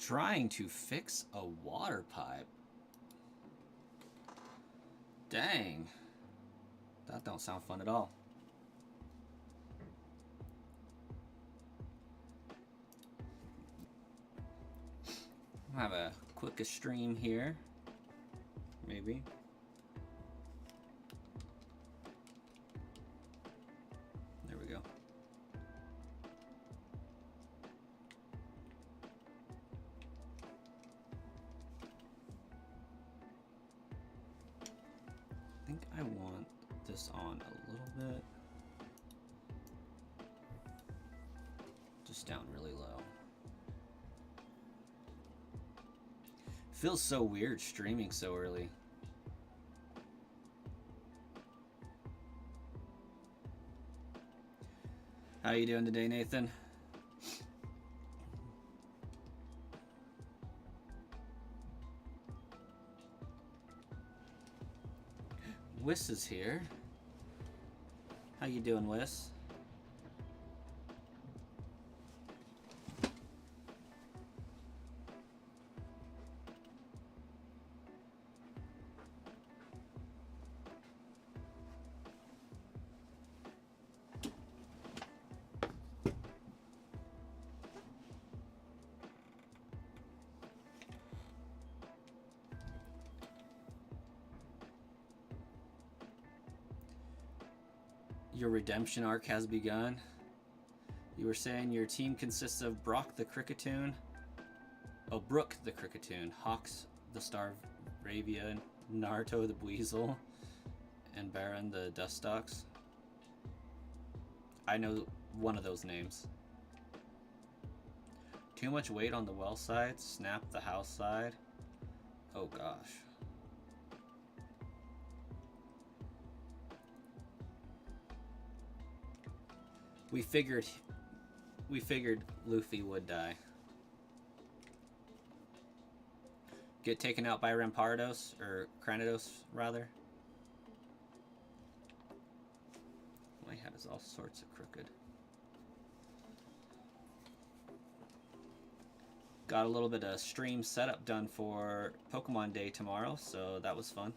Trying to fix a water pipe. Dang. That don't sound fun at all. I'll have a quick stream here. Maybe. There we go. I think I want this on a little bit. Just down really low. Feels so weird streaming so early. How you doing today, Nathan? Wiss is here. How you doing, Wiss? Your redemption arc has begun. You were saying your team consists of Brock the Cricketoon, Brook the Cricketoon, Hawks the Starvravia, Naruto the Buizel, and Baron the Dustox. I know one of those names. Too much weight on the well side, snap the house side. Oh gosh. We figured Luffy would die. Get taken out by Rampardos, or Cranidos, rather. My head is all sorts of crooked. Got a little bit of stream setup done for Pokemon Day tomorrow, so that was fun.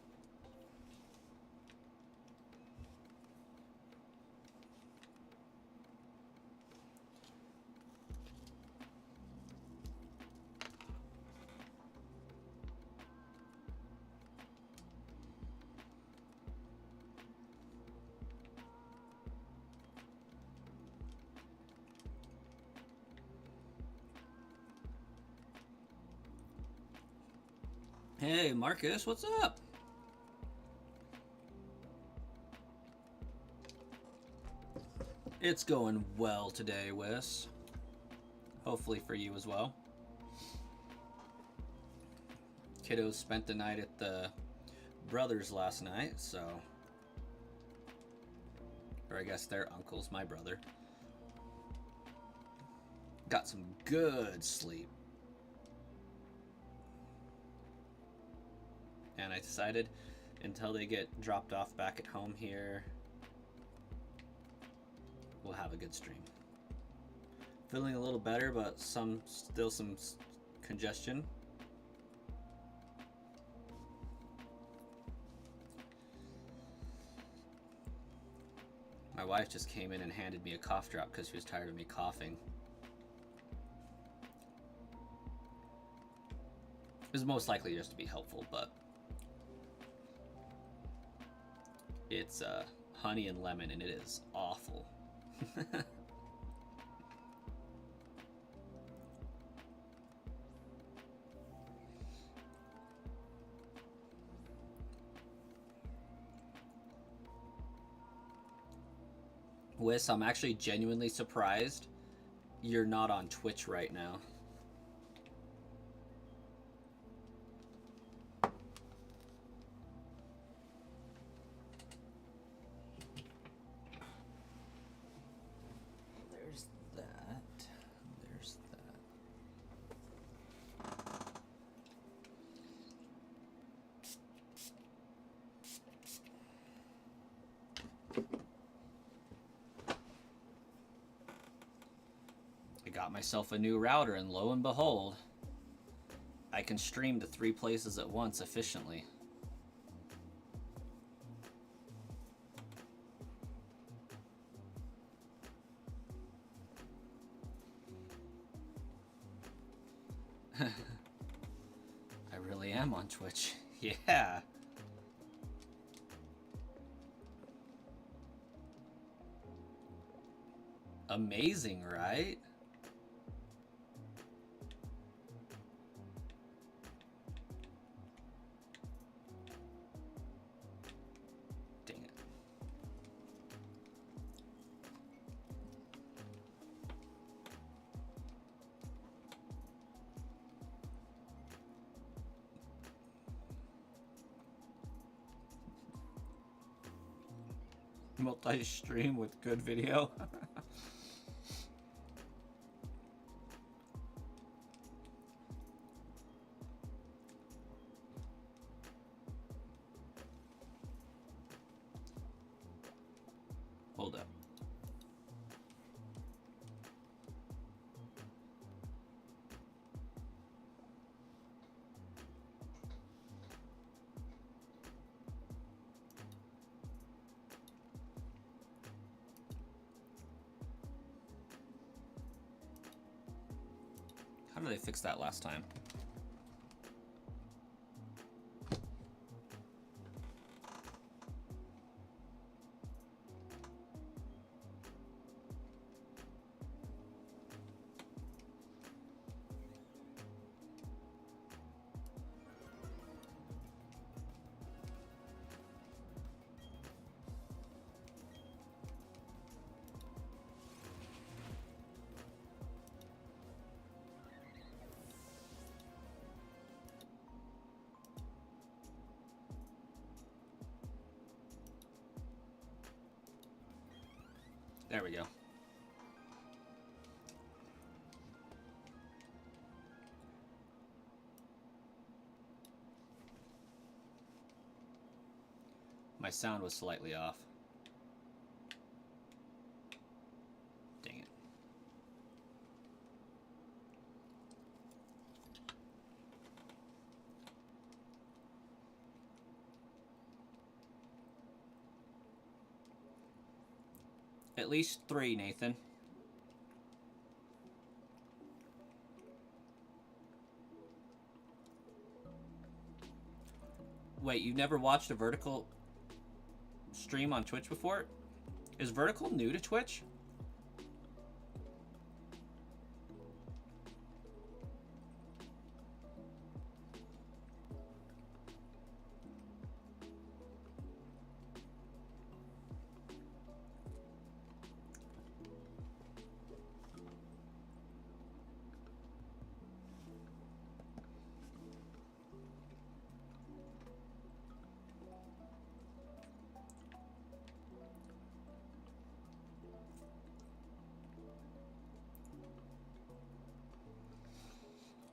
Hey, Marcus, what's up? It's going well today, Wes. Hopefully for you as well. Kiddos spent the night at the brothers last night, so... Or I guess their uncle's my brother. Got some good sleep. And I decided until they get dropped off back at home here, we'll have a good stream. Feeling a little better, but still some congestion. My wife just came in and handed me a cough drop because she was tired of me coughing. It was most likely just to be helpful, but it's honey and lemon, and it is awful. Wiss, I'm actually genuinely surprised you're not on Twitch right now. Got myself a new router, and lo and behold, I can stream to 3 places at once efficiently. I really am on Twitch. Yeah. Amazing, right? Dang it. Multi-stream with good video. Hold up. How did I fix that last time? There we go. My sound was slightly off. Dang it. At least 3, Nathan. Wait, you've never watched a vertical stream on Twitch before? Is vertical new to Twitch?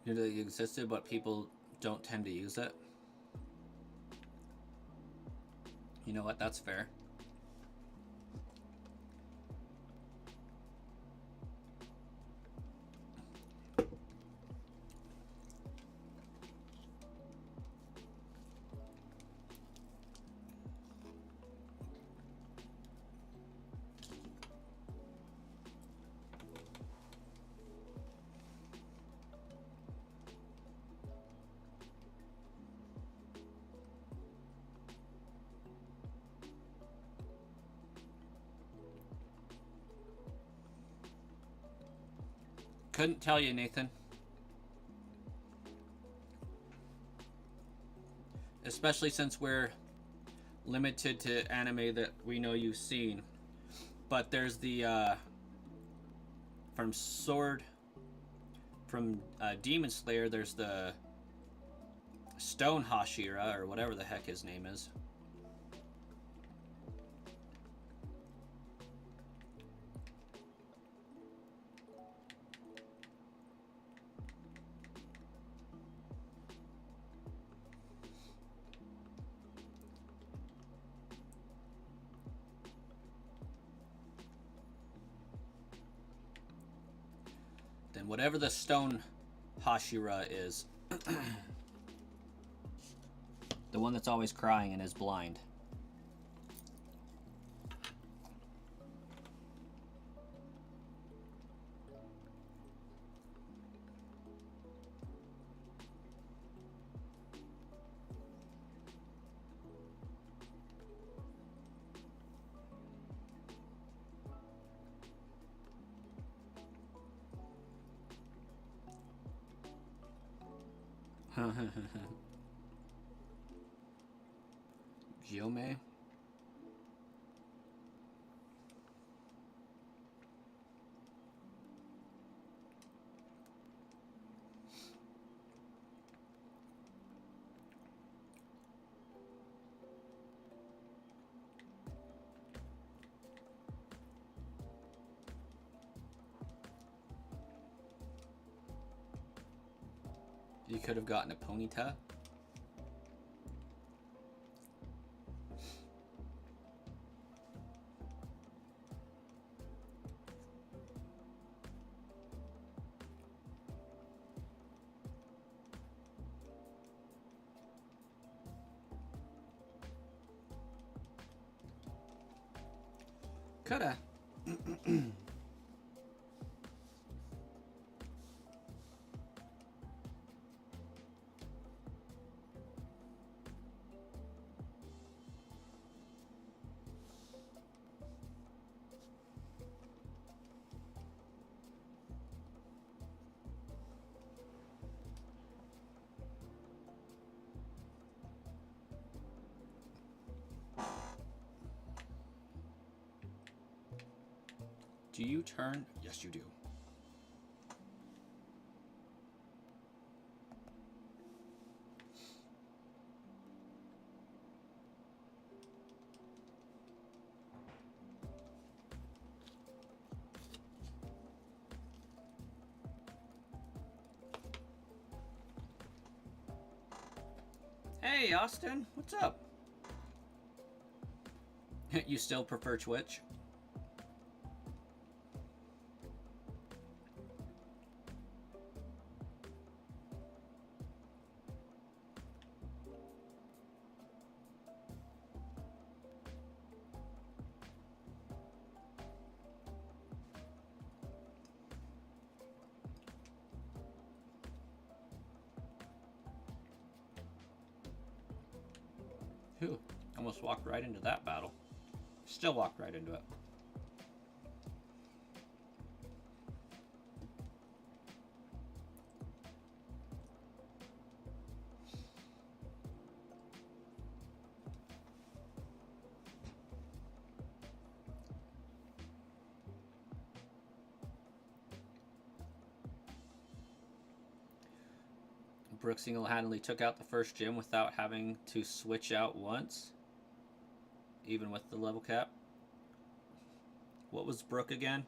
You know, it existed, but people don't tend to use it. You know what? That's fair. Couldn't tell you, Nathan. Especially since we're limited to anime that we know you've seen. But there's the from Demon Slayer, there's the Stone Hashira, or whatever the heck his name is. Then whatever the Stone Hashira is, The one that's always crying and is blind. Giome? You could have gotten a Ponyta. Coulda. Do you turn? Yes, you do. Hey, Austin, what's up? You still prefer Twitch? Whew, almost walked right into that battle. Still walked right into it. Brooke single-handedly took out the first gym without having to switch out once, even with the level cap. What was Brooke again?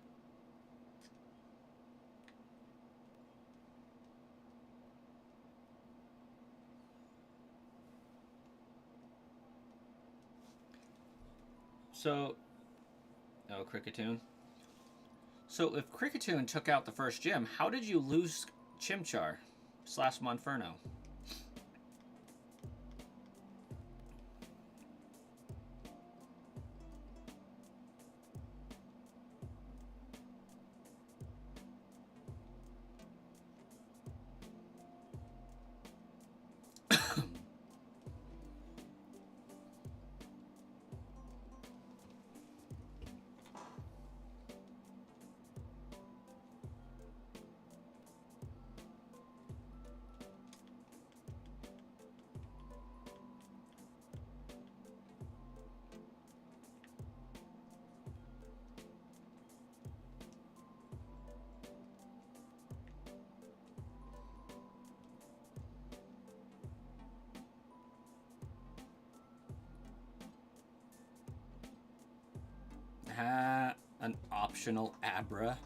So, oh, Cricketune. So if Cricketune took out the first gym, how did you lose Chimchar / Monferno? An optional Abra.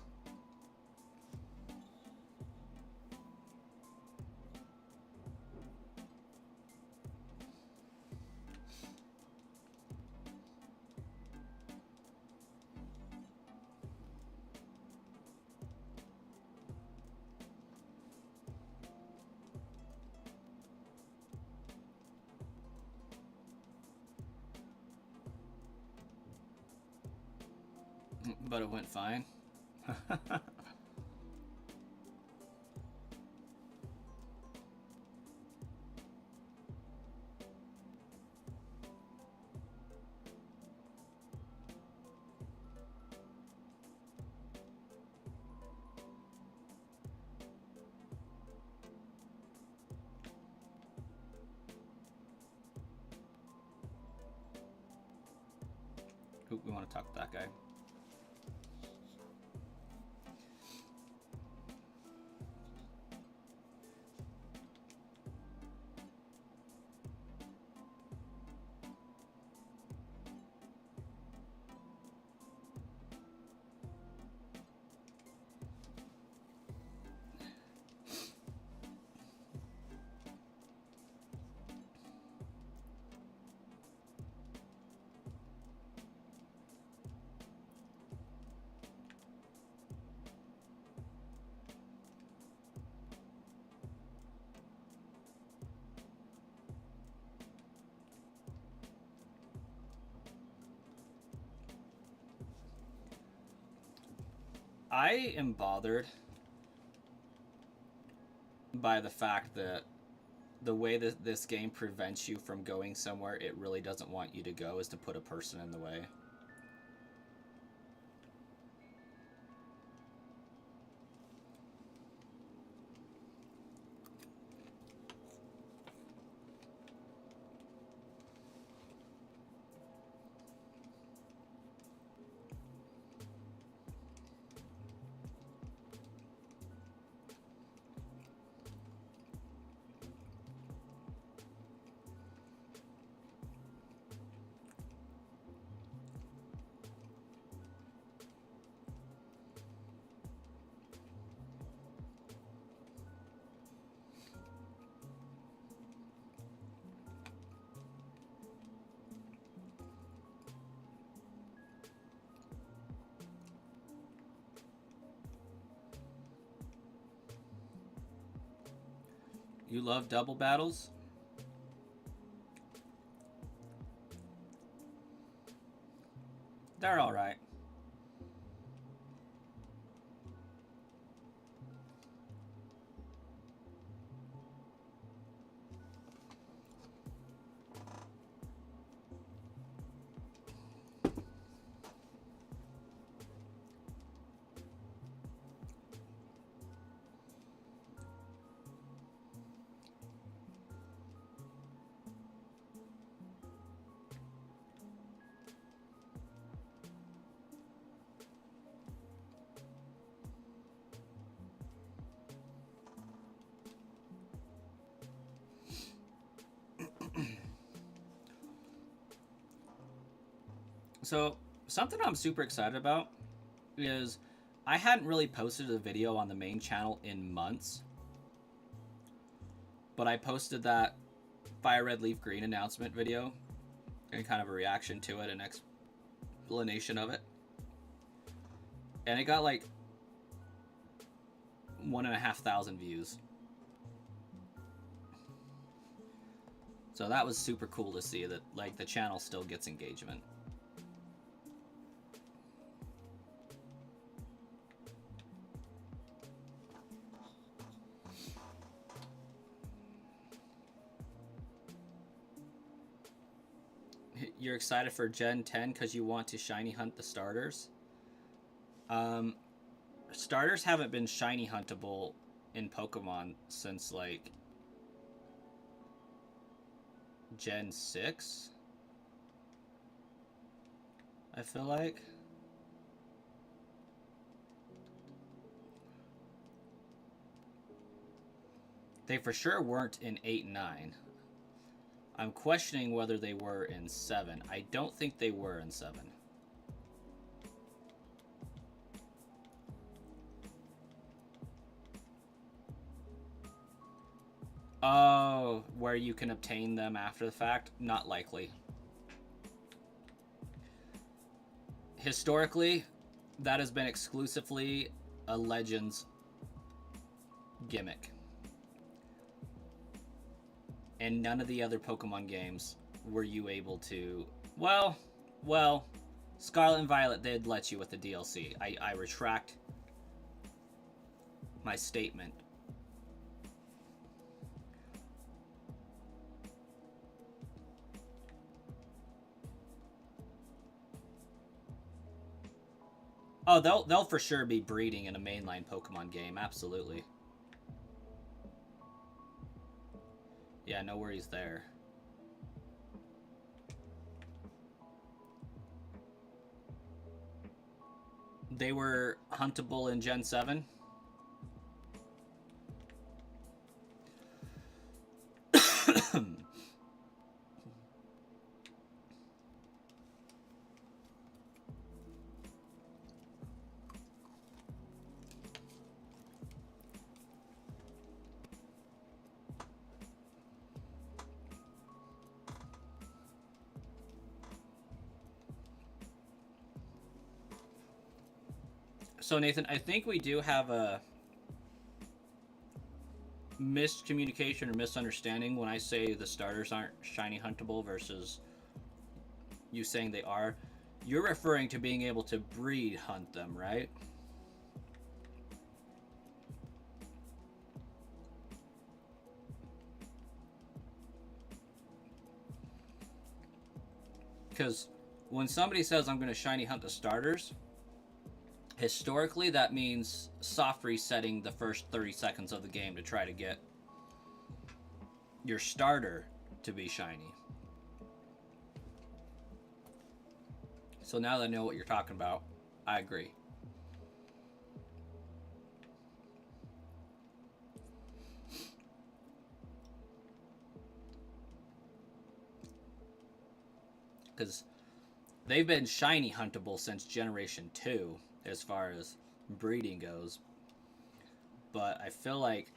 But it went fine. Ooh, we want to talk to that guy. I am bothered by the fact that the way that this game prevents you from going somewhere it really doesn't want you to go is to put a person in the way. You love double battles? They're alright. So, something I'm super excited about is I hadn't really posted a video on the main channel in months, but I posted that Fire Red Leaf Green announcement video and kind of a reaction to it, an explanation of it. And it got like 1,500 views. So that was super cool to see that like the channel still gets engagement. You're excited for Gen 10 because you want to shiny hunt the starters? Starters haven't been shiny huntable in Pokemon since like Gen 6, I feel like. They for sure weren't in 8 and 9. I'm questioning whether they were in 7. I don't think they were in 7. Oh, where you can obtain them after the fact? Not likely. Historically, that has been exclusively a Legends gimmick. And none of the other Pokemon games were you able to... Well, Scarlet and Violet did let you with the DLC. I retract my statement. Oh, they'll for sure be breeding in a mainline Pokemon game. Absolutely. Yeah, no worries there. They were huntable in Gen 7. So, Nathan, I think we do have a miscommunication or misunderstanding when I say the starters aren't shiny huntable versus you saying they are. You're referring to being able to breed hunt them, right? Because when somebody says I'm going to shiny hunt the starters, historically that means soft resetting the first 30 seconds of the game to try to get your starter to be shiny. So now that I know what you're talking about, I agree. Because they've been shiny huntable since Generation 2 as far as breeding goes. But I feel like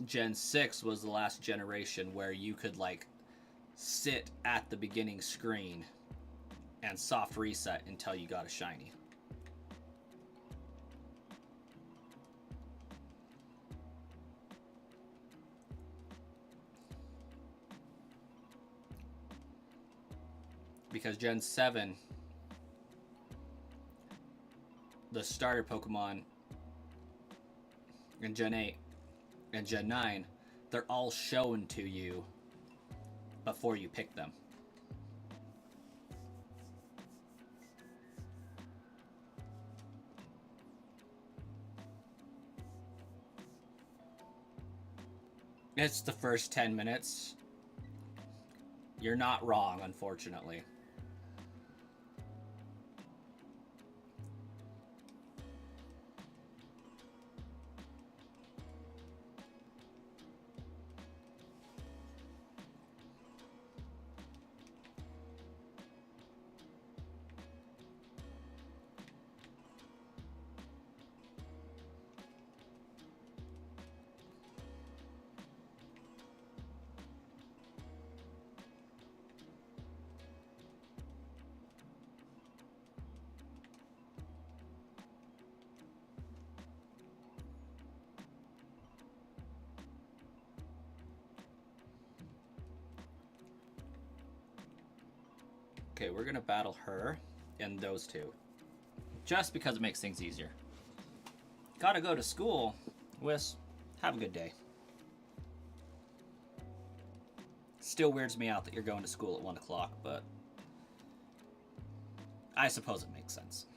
Gen 6 was the last generation where you could like sit at the beginning screen and soft reset until you got a shiny. Because Gen 7, the starter Pokemon, and Gen 8 and Gen 9, they're all shown to you before you pick them. It's the first 10 minutes. You're not wrong, unfortunately. Okay, we're gonna battle her and those two. Just because it makes things easier. Gotta go to school. Whis, have a good day. Still weirds me out that you're going to school at 1 o'clock, but I suppose it makes sense.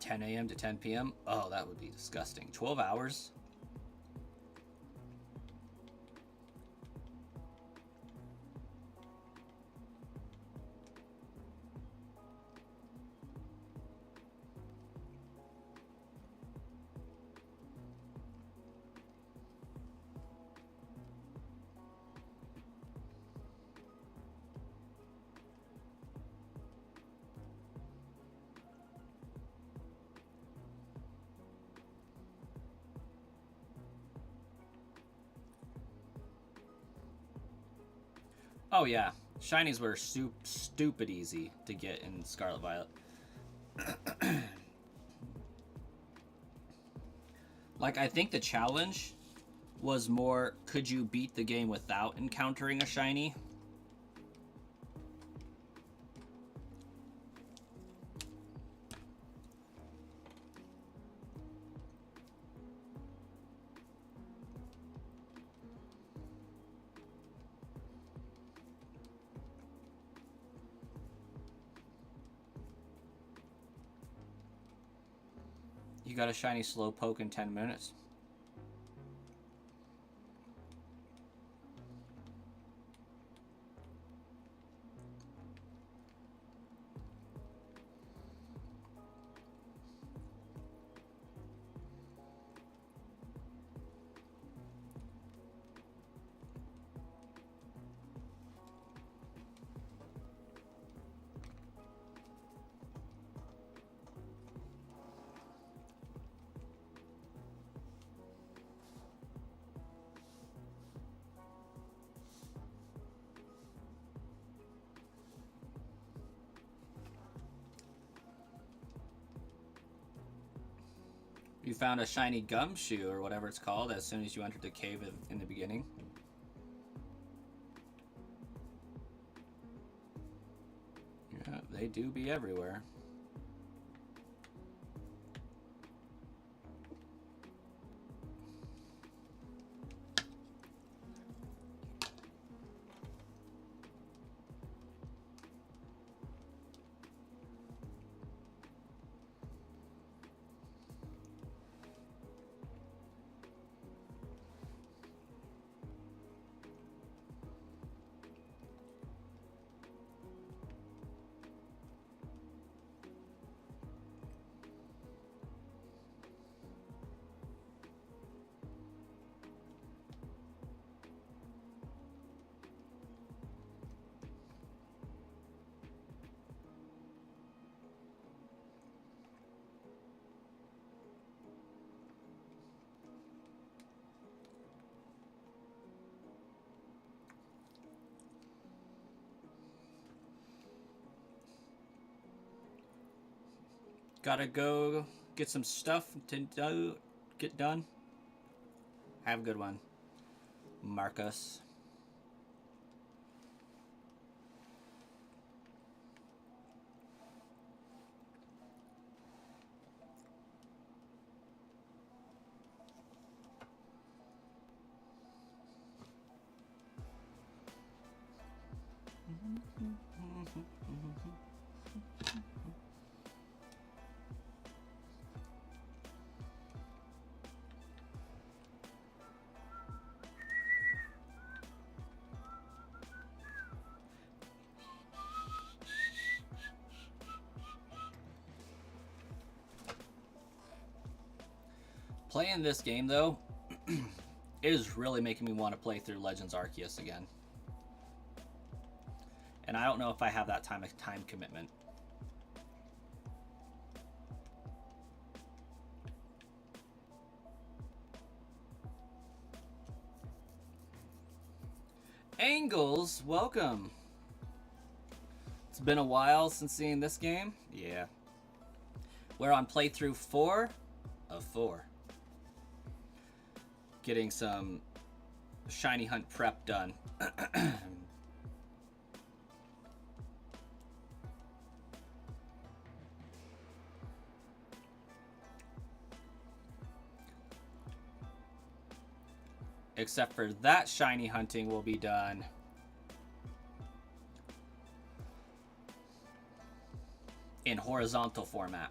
10 a.m. to 10 p.m.? Oh, that would be disgusting. 12 hours? Oh yeah, shinies were stupid easy to get in Scarlet Violet. Like, I think the challenge was more, could you beat the game without encountering a shiny? You got a shiny Slowpoke in 10 minutes. You found a shiny Gumshoe, or whatever it's called, as soon as you entered the cave in the beginning. Yeah, they do be everywhere. Gotta go get some stuff to get done. Have a good one, Marcus. Playing this game, though, it is really making me want to play through Legends Arceus again. And I don't know if I have that time commitment. Angles, welcome. It's been a while since seeing this game. Yeah. We're on playthrough 4 of 4. Getting some shiny hunt prep done. Except for that shiny hunting will be done in horizontal format.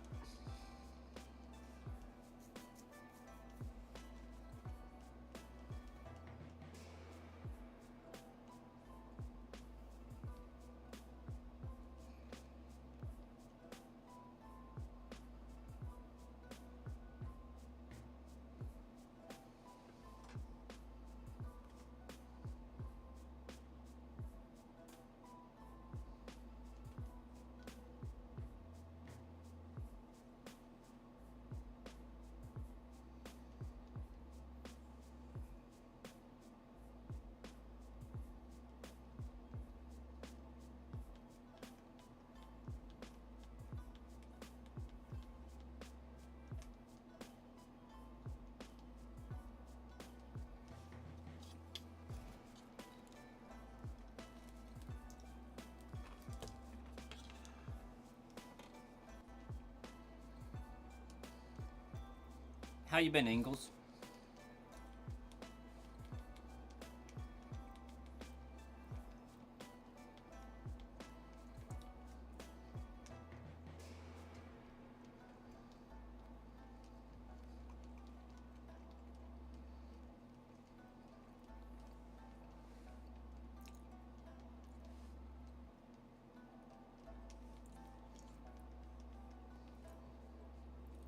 How you been, Ingalls?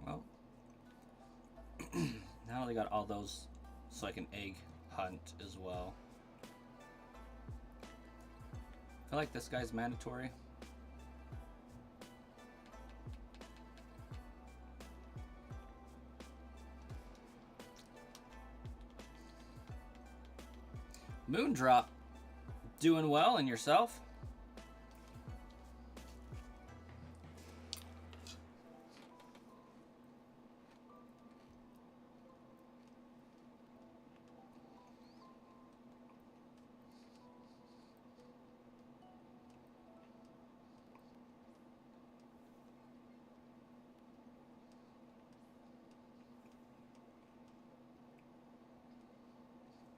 Well, now they got all those so I can egg hunt as well. I feel like this guy's mandatory. Moondrop, doing well, and yourself?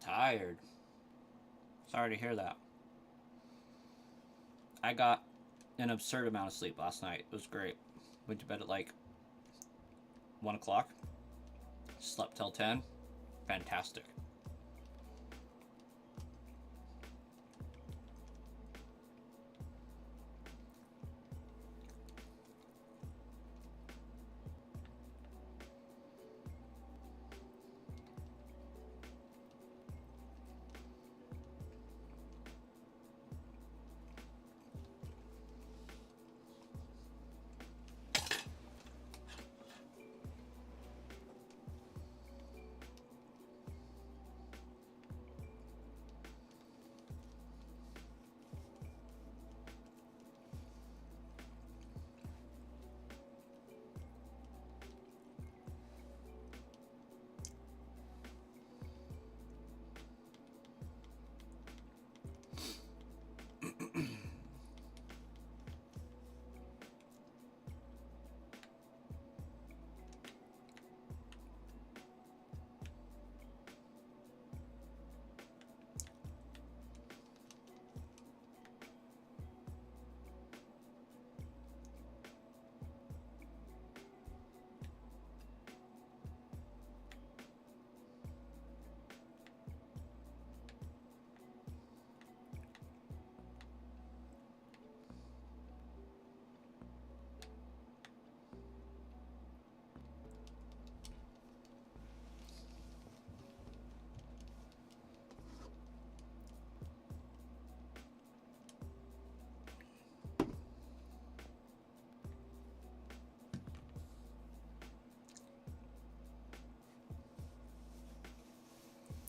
Tired. Sorry to hear that. I got an absurd amount of sleep last night. It was great. Went to bed at like 1 o'clock. Slept till 10. Fantastic.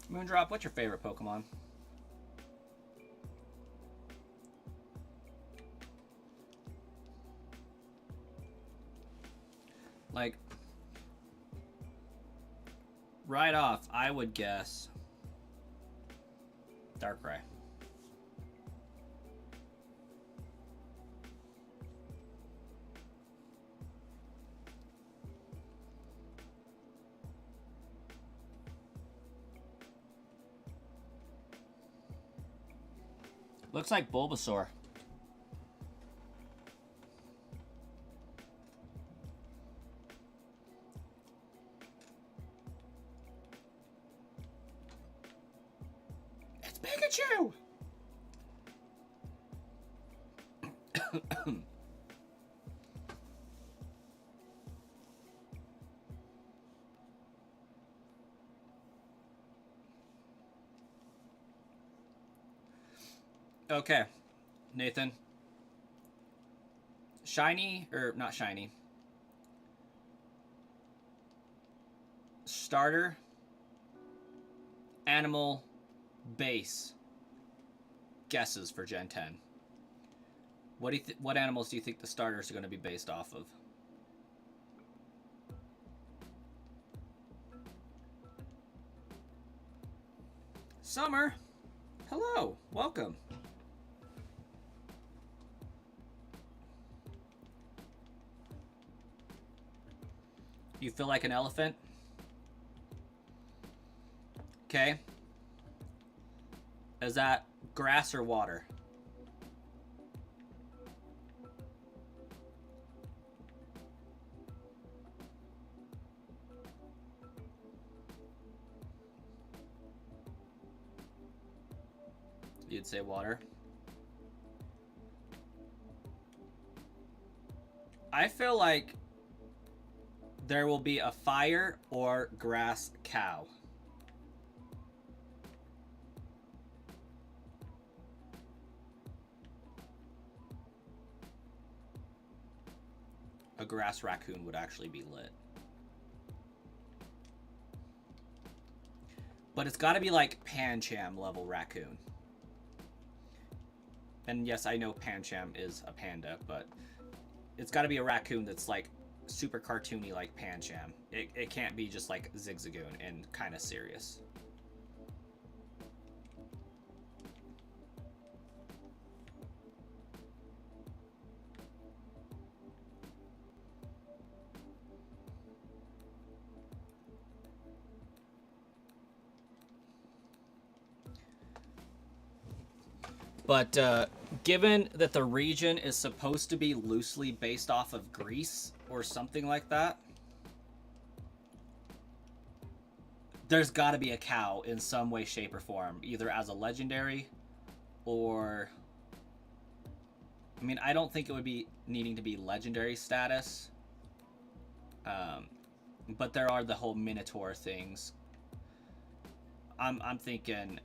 Moondrop, what's your favorite Pokemon? Like, right off, I would guess Darkrai. Looks like Bulbasaur. It's Pikachu! Okay, Nathan. Shiny, or not shiny. Starter, animal, base. Guesses for Gen 10. What animals do you think the starters are going to be based off of? Summer, hello, welcome. You feel like an elephant? Okay. Is that grass or water? You'd say water. I feel like there will be a fire or grass cow. A grass raccoon would actually be lit. But it's got to be like Pancham level raccoon. And yes, I know Pancham is a panda, but it's got to be a raccoon that's like super cartoony like Pancham. It can't be just like Zigzagoon and kind of serious. But given that the region is supposed to be loosely based off of Greece or something like that, there's got to be a cow in some way, shape, or form, either as a legendary or... I mean, I don't think it would be needing to be legendary status. But there are the whole Minotaur things. I'm thinking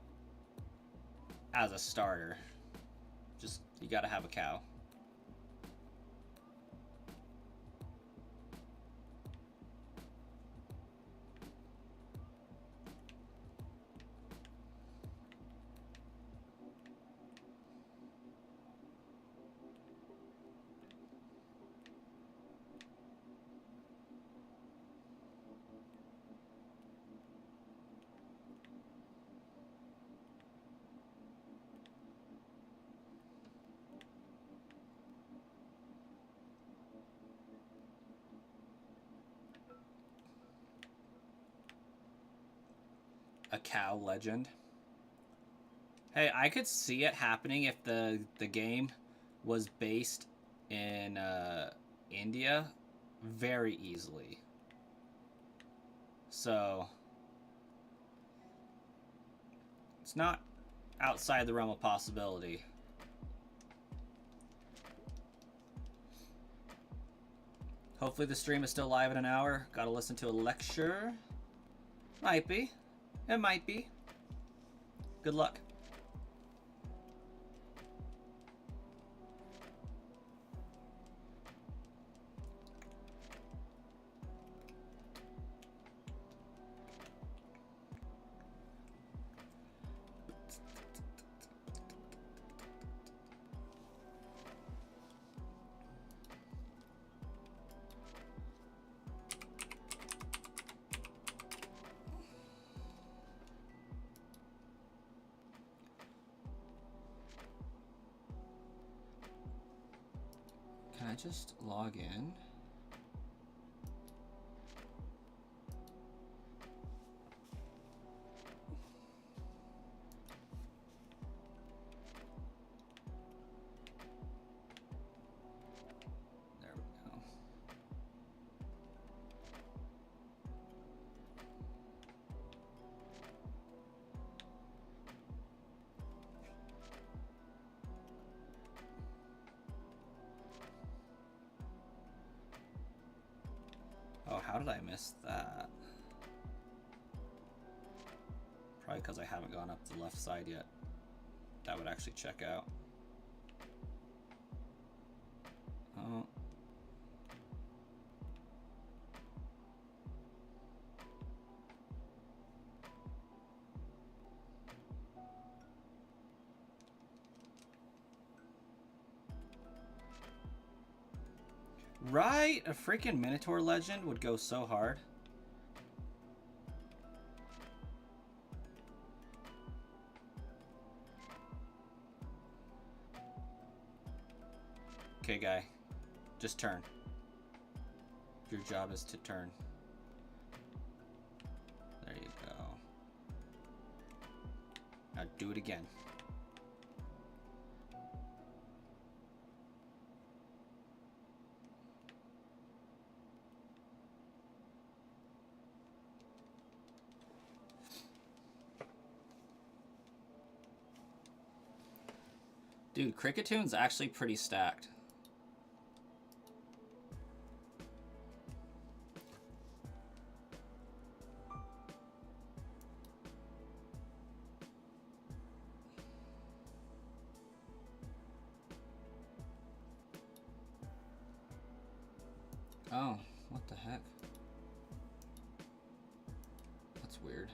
as a starter. Just, you gotta have a cow. A cow legend. Hey, I could see it happening if the game was based in India very easily. So it's not outside the realm of possibility. Hopefully the stream is still live in an hour. Gotta listen to a lecture. Might be. It might be. Good luck. Can I just log in? There we go. Oh, how did I miss that? Probably because I haven't gone up the left side yet. That would actually check out. Oh. Right? A freaking Minotaur legend would go so hard. Okay, guy. Just turn. Your job is to turn. There you go. I'd do it again. Dude, Crickettoon's actually pretty stacked. Oh, what the heck? That's weird.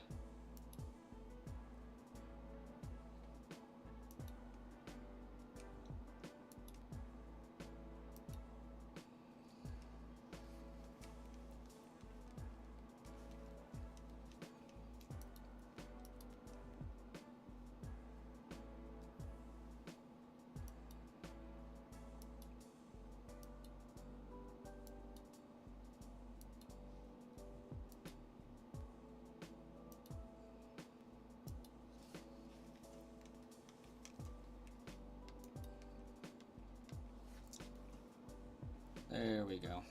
There we go.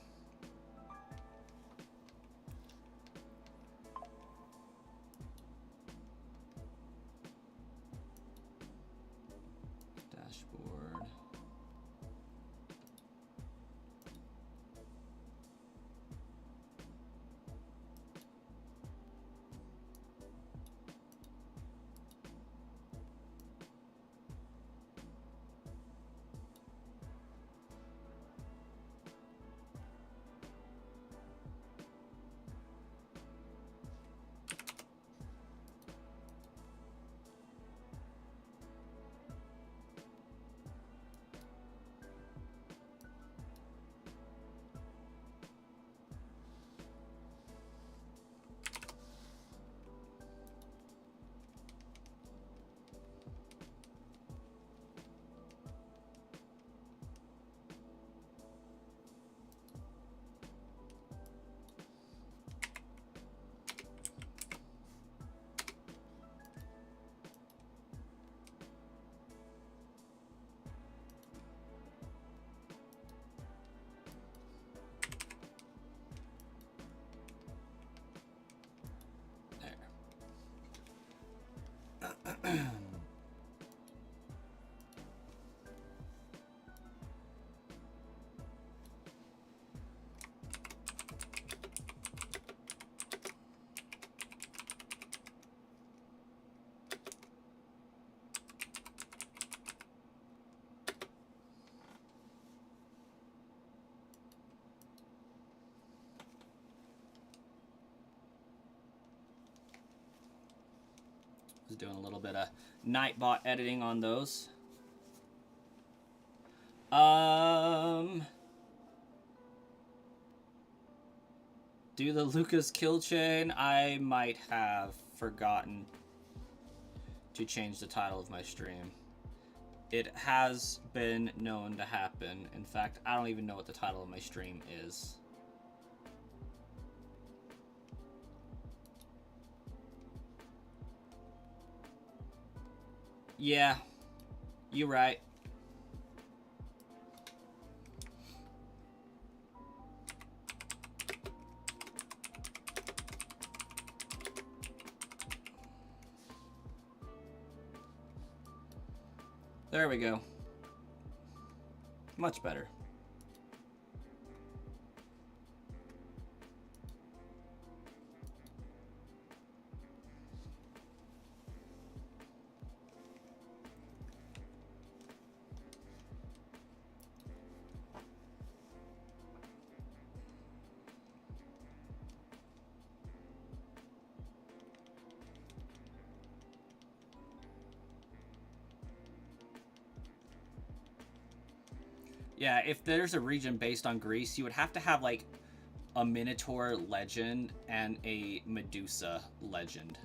Dashboard. Was doing a little bit of Nightbot editing on those. Do the Lucas kill chain? I might have forgotten to change the title of my stream. It has been known to happen. In fact, I don't even know what the title of my stream is. Yeah, you're right. There we go. Much better. Yeah, if there's a region based on Greece, you would have to have like a Minotaur legend and a Medusa legend.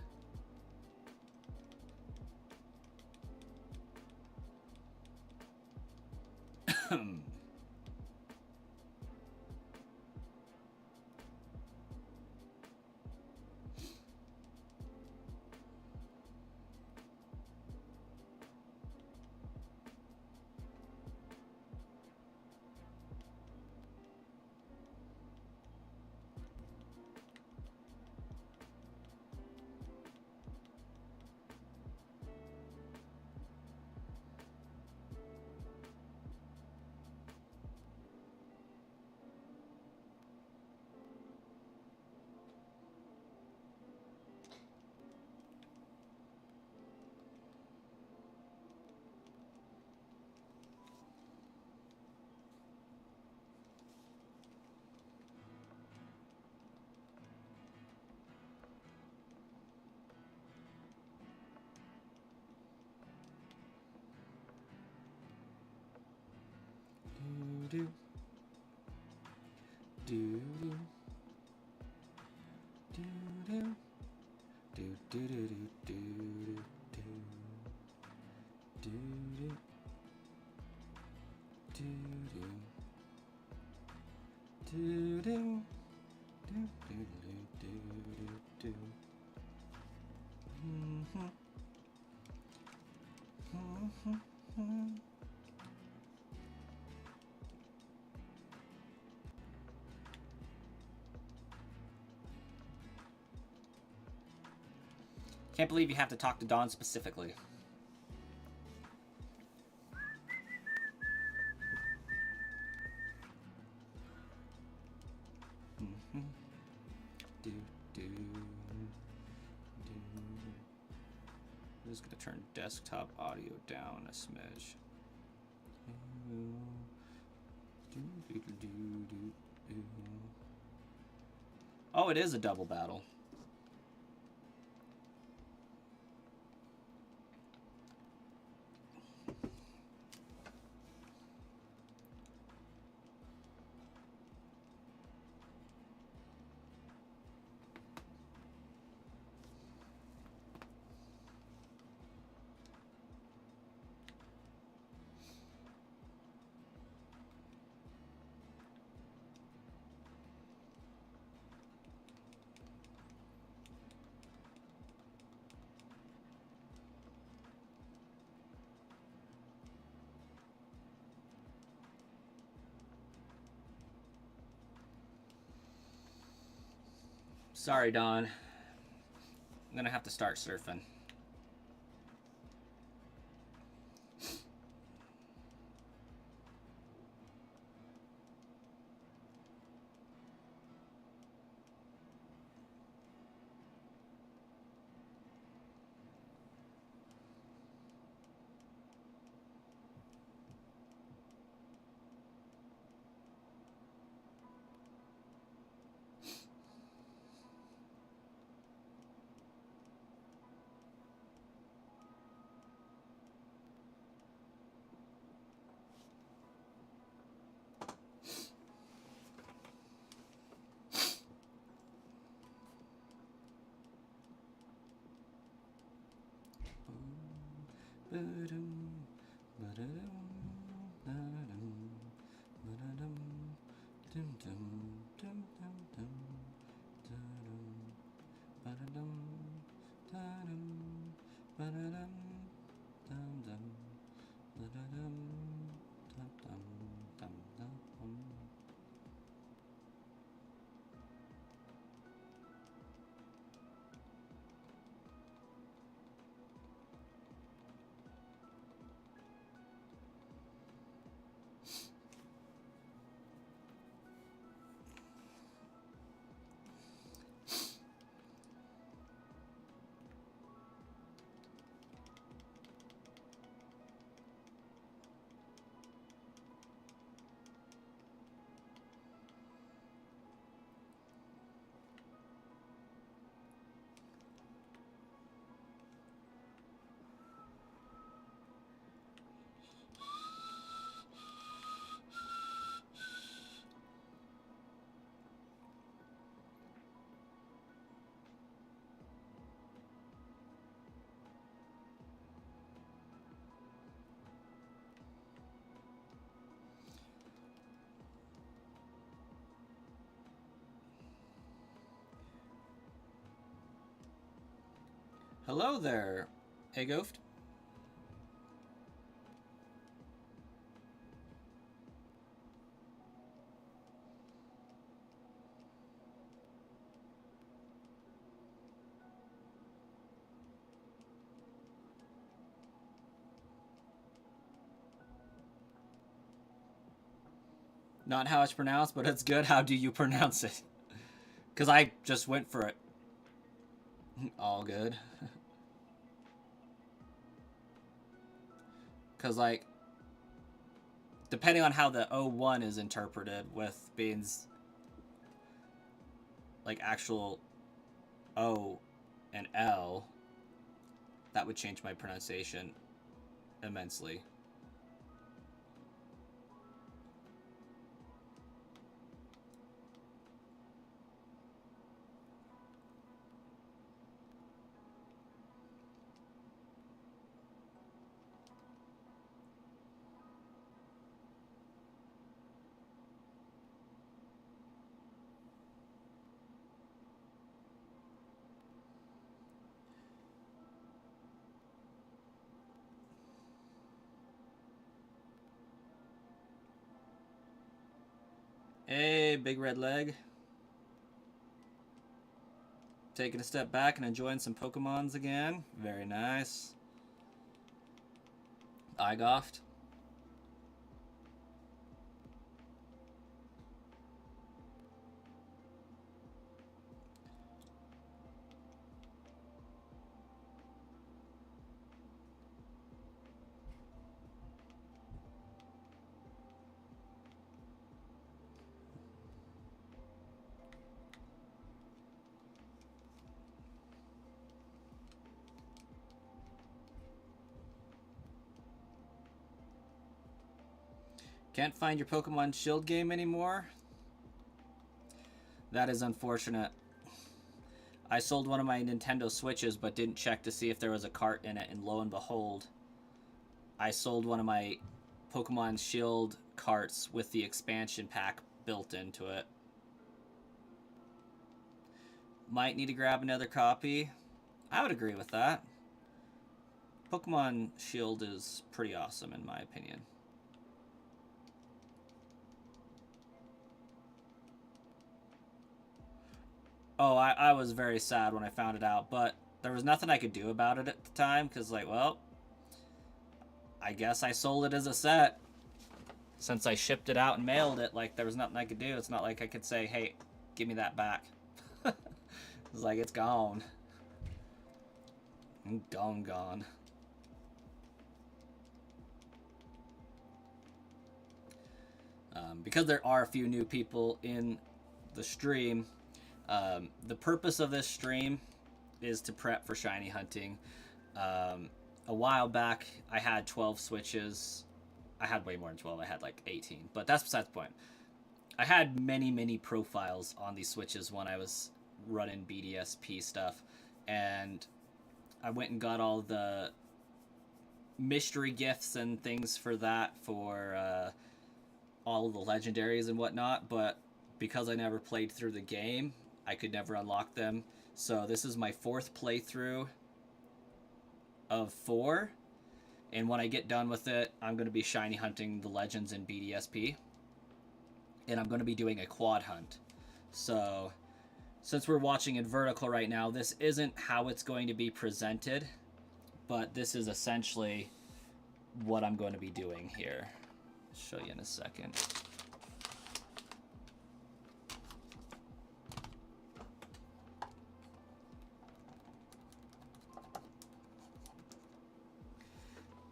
do. Do do do do do do do do do do do do do do do. Can't believe you have to talk to Dawn specifically. I'm just gonna turn desktop audio down a smidge. Oh, it is a double battle. Sorry, Don. I'm gonna have to start surfing. Hello there, Agoft. Not how it's pronounced, but it's good. How do you pronounce it? Because I just went for it. All good. Because, like, depending on how the O1 is interpreted with being, like, actual O and L, that would change my pronunciation immensely. Hey, big red leg. Taking a step back and enjoying some Pokemons again. Very nice. Igoft. Can't find your Pokemon Shield game anymore? That is unfortunate. I sold one of my Nintendo Switches but didn't check to see if there was a cart in it, and lo and behold, I sold one of my Pokemon Shield carts with the expansion pack built into it. Might need to grab another copy. I would agree with that. Pokemon Shield is pretty awesome in my opinion. Oh, I was very sad when I found it out, but there was nothing I could do about it at the time, because, like, well, I guess I sold it as a set. Since I shipped it out and mailed it, like, there was nothing I could do. It's not like I could say, hey, give me that back. It's like, it's gone. Gone. Because there are a few new people in the stream, the purpose of this stream is to prep for shiny hunting. A while back, I had 12 switches. I had way more than 12. I had like 18, but that's besides the point. I had many profiles on these switches when I was running BDSP stuff, and I went and got all the mystery gifts and things for that for all of the legendaries and whatnot, but because I never played through the game, I could never unlock them. So this is my 4th playthrough of 4, and when I get done with it, I'm going to be shiny hunting the legends in BDSP, and I'm going to be doing a quad hunt. So since we're watching in vertical right now, this isn't how it's going to be presented, but this is essentially what I'm going to be doing here. I'll show you in a second.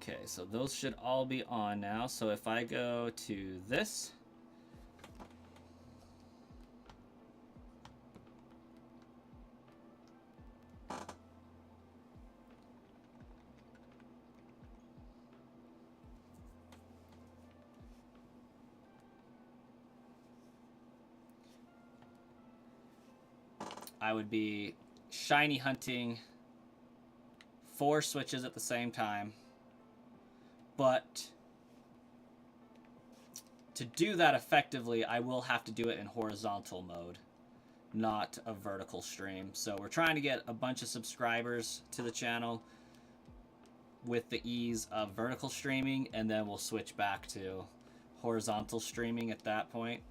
Okay, so those should all be on now. So if I go to this, I would be shiny hunting 4 switches at the same time. But to do that effectively, I will have to do it in horizontal mode, not a vertical stream. So we're trying to get a bunch of subscribers to the channel with the ease of vertical streaming, and then we'll switch back to horizontal streaming at that point.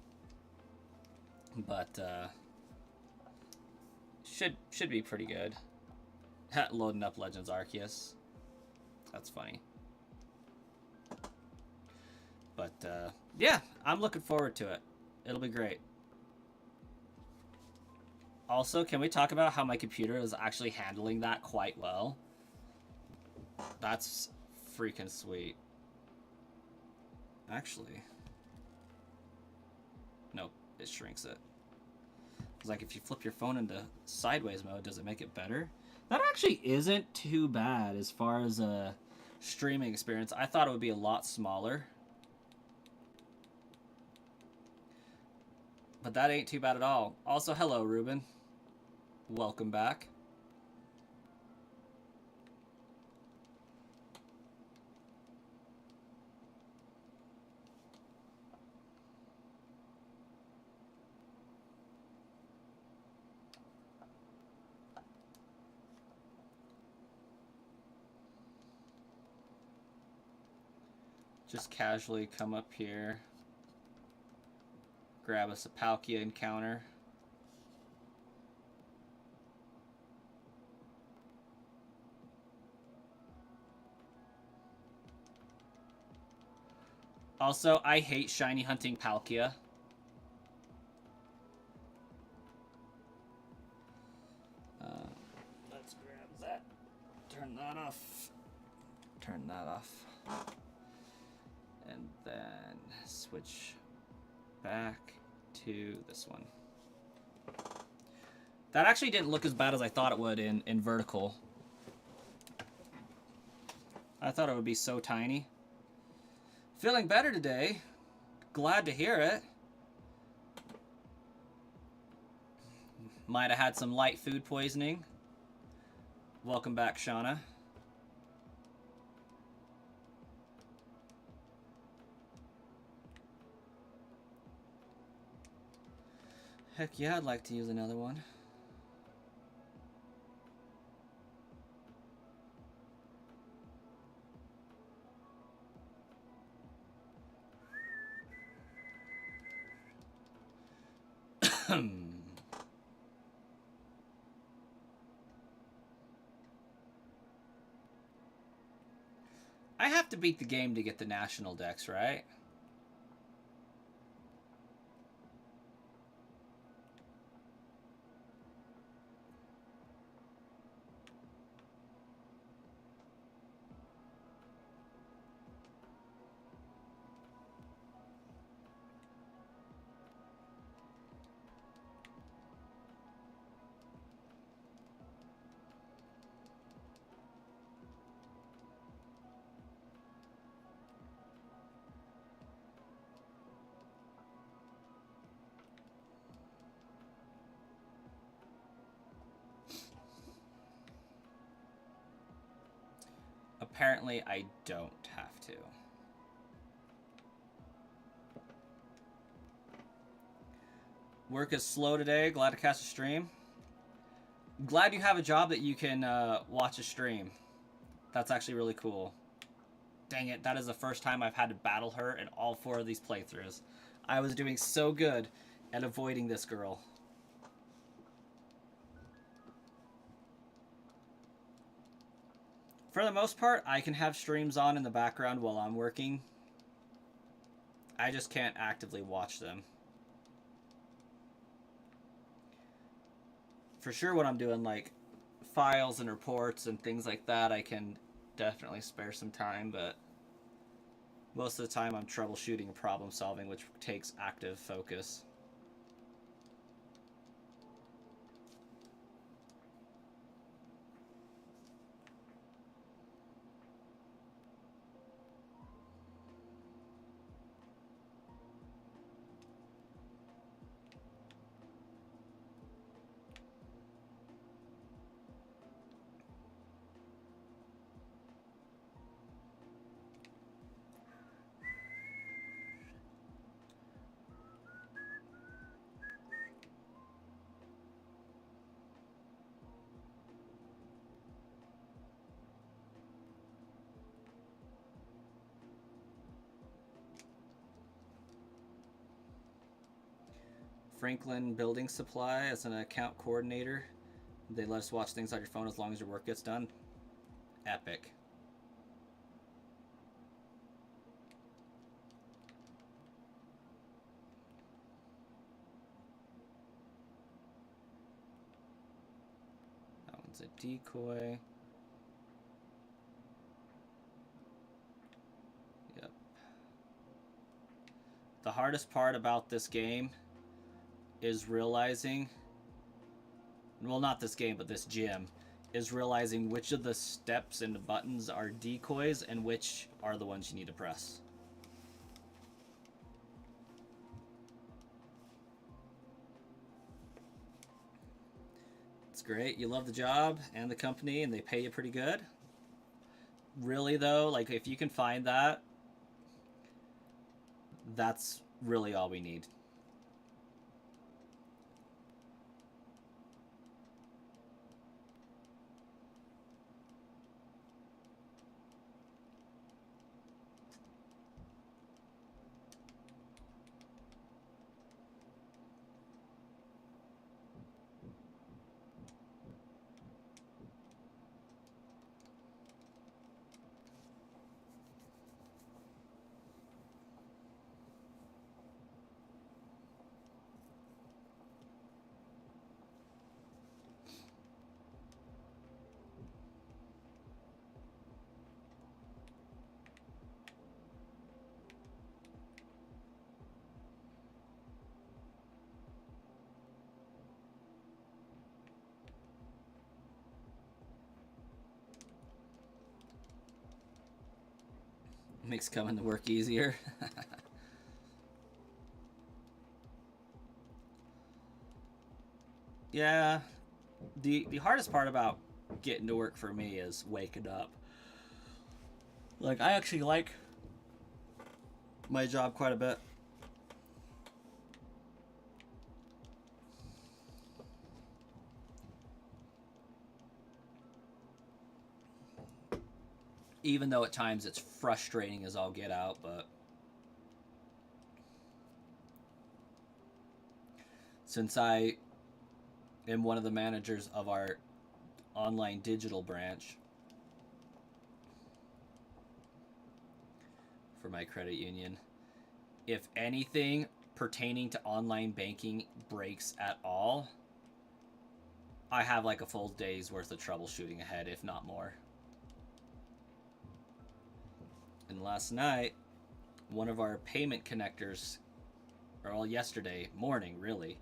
But should be pretty good. Loading up Legends Arceus. That's funny. But yeah, I'm looking forward to it. It'll be great. Also, can we talk about how my computer is actually handling that quite well? That's freaking sweet. Actually, nope, it shrinks it. It's like if you flip your phone into sideways mode, does it make it better? That actually isn't too bad as far as a streaming experience. I thought it would be a lot smaller. But that ain't too bad at all. Also, hello, Ruben. Welcome back. Just casually come up here. grab us a Palkia encounter. Also, I hate shiny hunting Palkia. Let's grab that. Turn that off. Turn that off. And then switch back to this one. That actually didn't look as bad as I thought it would in vertical. I thought it would be so tiny. Feeling better today. Glad to hear it. Might have had some light food poisoning. Welcome back, Shauna. Heck yeah, I'd like to use another one. I have to beat the game to get the national dex, right? Apparently, I don't have to. Work is slow today. Glad to catch a stream. Glad you have a job that you can watch a stream. That's actually really cool. Dang it, that is the first time I've had to battle her in all 4 of these playthroughs. I was doing so good at avoiding this girl. For the most part, I can have streams on in the background while I'm working. I just can't actively watch them. For sure when I'm doing like files and reports and things like that, I can definitely spare some time, but most of the time I'm troubleshooting and problem solving, which takes active focus. Franklin Building Supply as an account coordinator. They let us watch things on your phone as long as your work gets done. Epic. That one's a decoy. Yep. The hardest part about this game is realizing, well, not this game, but this gym, is realizing which of the steps and the buttons are decoys and which are the ones you need to press. It's great. You love the job and the company and they pay you pretty good. Really though, like if you can find that, that's really all we need. Makes coming to work easier. Yeah, the hardest part about getting to work for me is waking up. Like, I actually like my job quite a bit. Even though at times it's frustrating as all get out, but since I am one of the managers of our online digital branch for my credit union, if anything pertaining to online banking breaks at all, I have like a full day's worth of troubleshooting ahead, if not more. And last night, one of our payment connectors, or well, yesterday morning, really,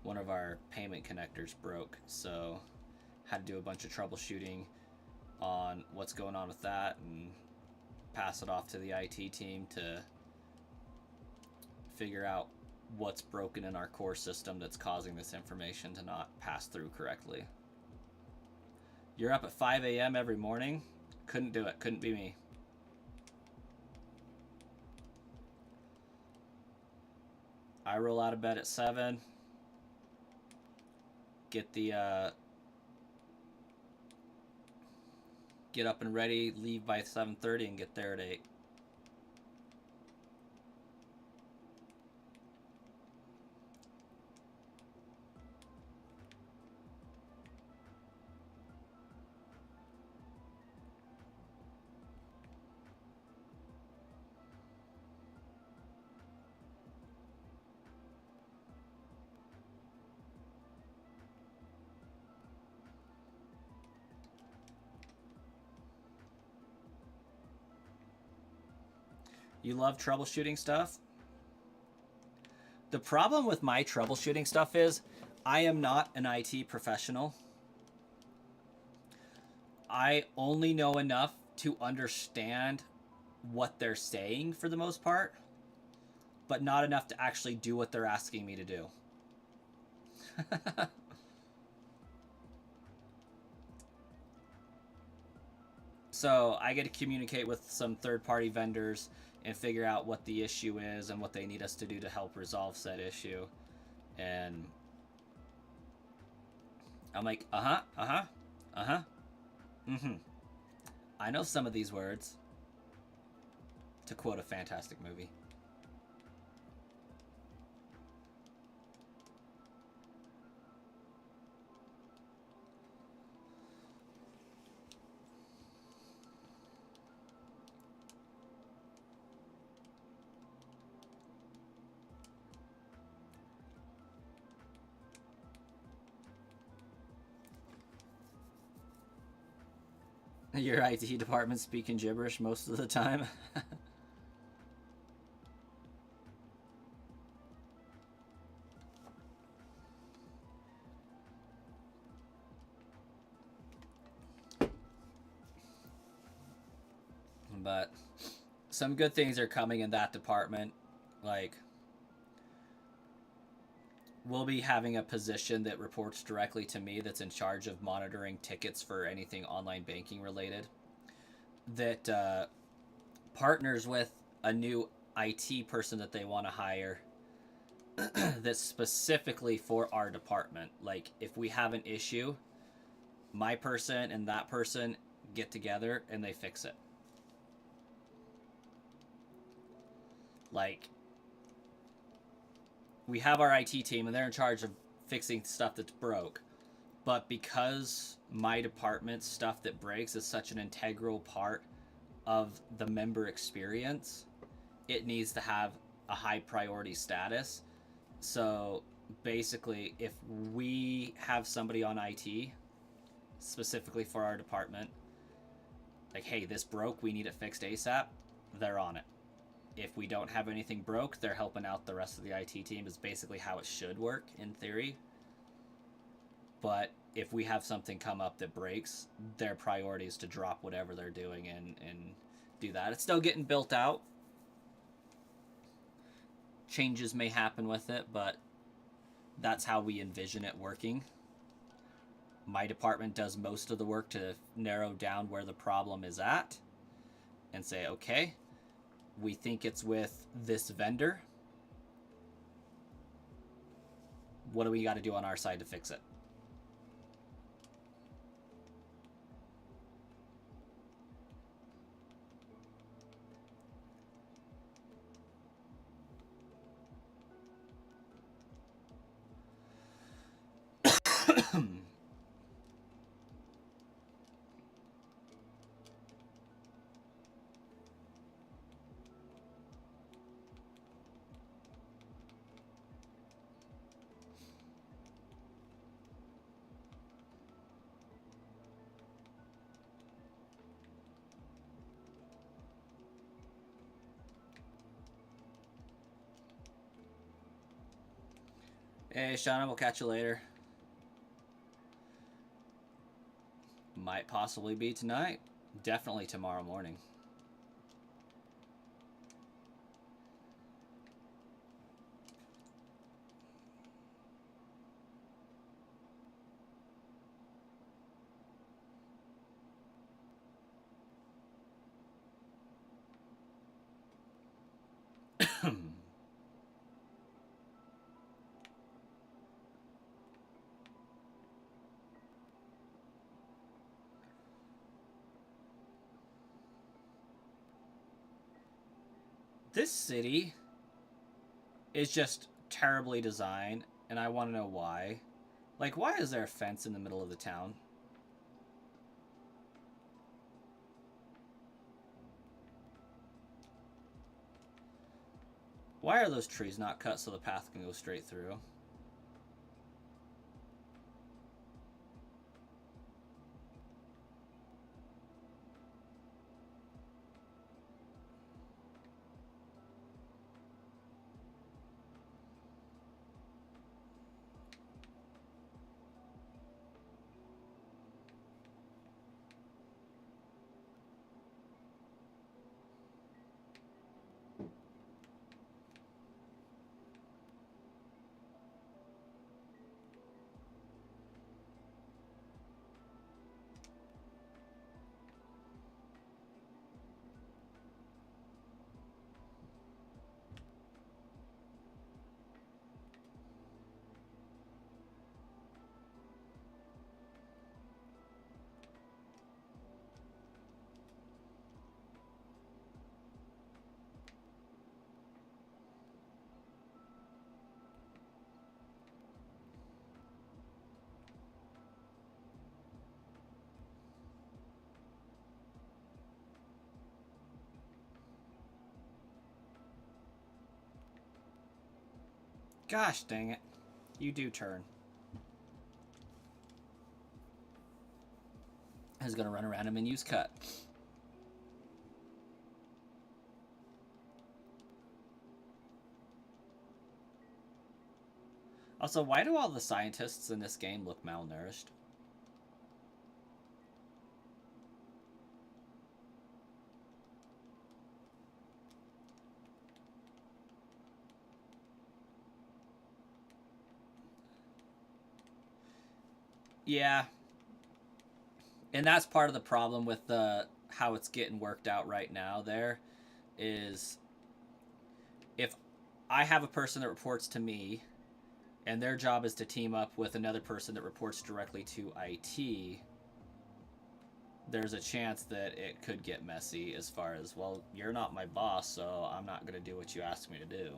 one of our payment connectors broke. So had to do a bunch of troubleshooting on what's going on with that and pass it off to the IT team to figure out what's broken in our core system that's causing this information to not pass through correctly. You're up at 5 a.m. every morning? Couldn't do it. Couldn't be me. I roll out of bed at 7. Get up and ready, leave by 7:30 and get there at 8. You love troubleshooting stuff? The problem with my troubleshooting stuff is I am not an IT professional. I only know enough to understand what they're saying for the most part, but not enough to actually do what they're asking me to do. So I get to communicate with some third-party vendors and figure out what the issue is and what they need us to do to help resolve said issue. And I'm like, I know some of these words. To quote a fantastic movie. Your IT department speaking gibberish most of the time. But some good things are coming in that department. Like, we'll be having a position that reports directly to me that's in charge of monitoring tickets for anything online banking related, that partners with a new IT person that they want to hire that's specifically for our department. Like, if we have an issue, my person and that person get together and they fix it. Like, we have our IT team and they're in charge of fixing stuff that's broke. But because my department's stuff that breaks is such an integral part of the member experience, it needs to have a high priority status. So basically, if we have somebody on IT specifically for our department, like, hey, this broke, we need it fixed ASAP, they're on it. If we don't have anything broke, they're helping out the rest of the IT team, is basically how it should work in theory. But if we have something come up that breaks, their priority is to drop whatever they're doing and do that. It's still getting built out. Changes may happen with it, but that's how we envision it working. My department does most of the work to narrow down where the problem is at and say, okay, we think it's with this vendor. What do we got to do on our side to fix it? Hey, Shauna, we'll catch you later. Might possibly be tonight. Definitely tomorrow morning. This city is just terribly designed, and I want to know why. Like, why is there a fence in the middle of the town? Why are those trees not cut so the path can go straight through? Gosh dang it. You do turn. I was gonna run around him and use cut. Also, why do all the scientists in this game look malnourished? Yeah. And that's part of the problem with the how it's getting worked out right now there is if I have a person that reports to me and their job is to team up with another person that reports directly to IT, there's a chance that it could get messy as far as, well, you're not my boss, so I'm not going to do what you asked me to do.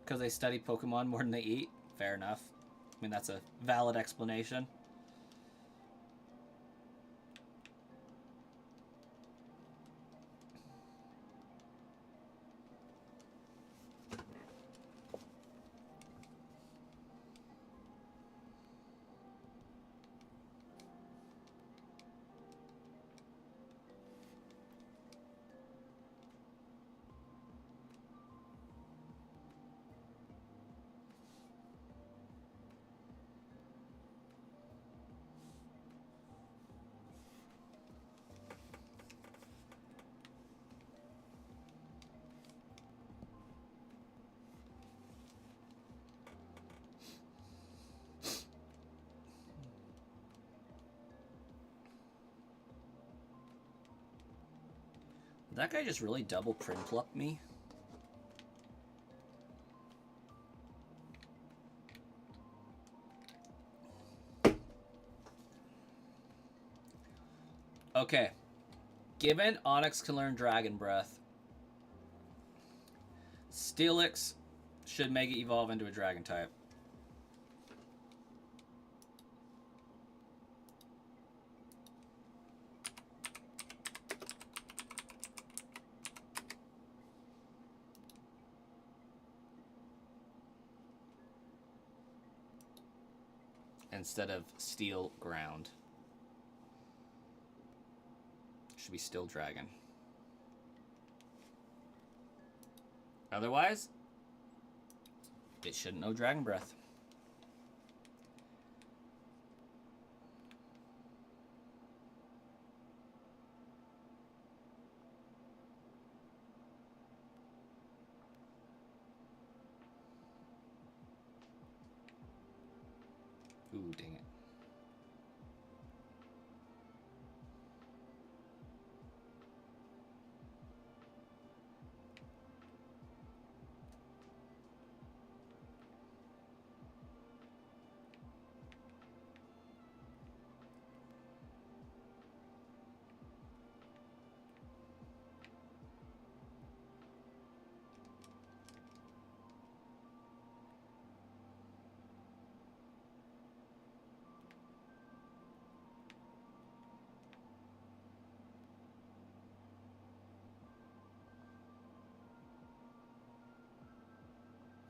Because they study Pokemon more than they eat? Fair enough. I mean, that's a valid explanation. Did that guy just really double print pluck me? Okay. Given Onyx can learn Dragon Breath, Steelix should make it evolve into a Dragon type. Instead of Steel Ground. Should be Steel Dragon. Otherwise, it shouldn't know Dragon Breath. Ooh, dang it.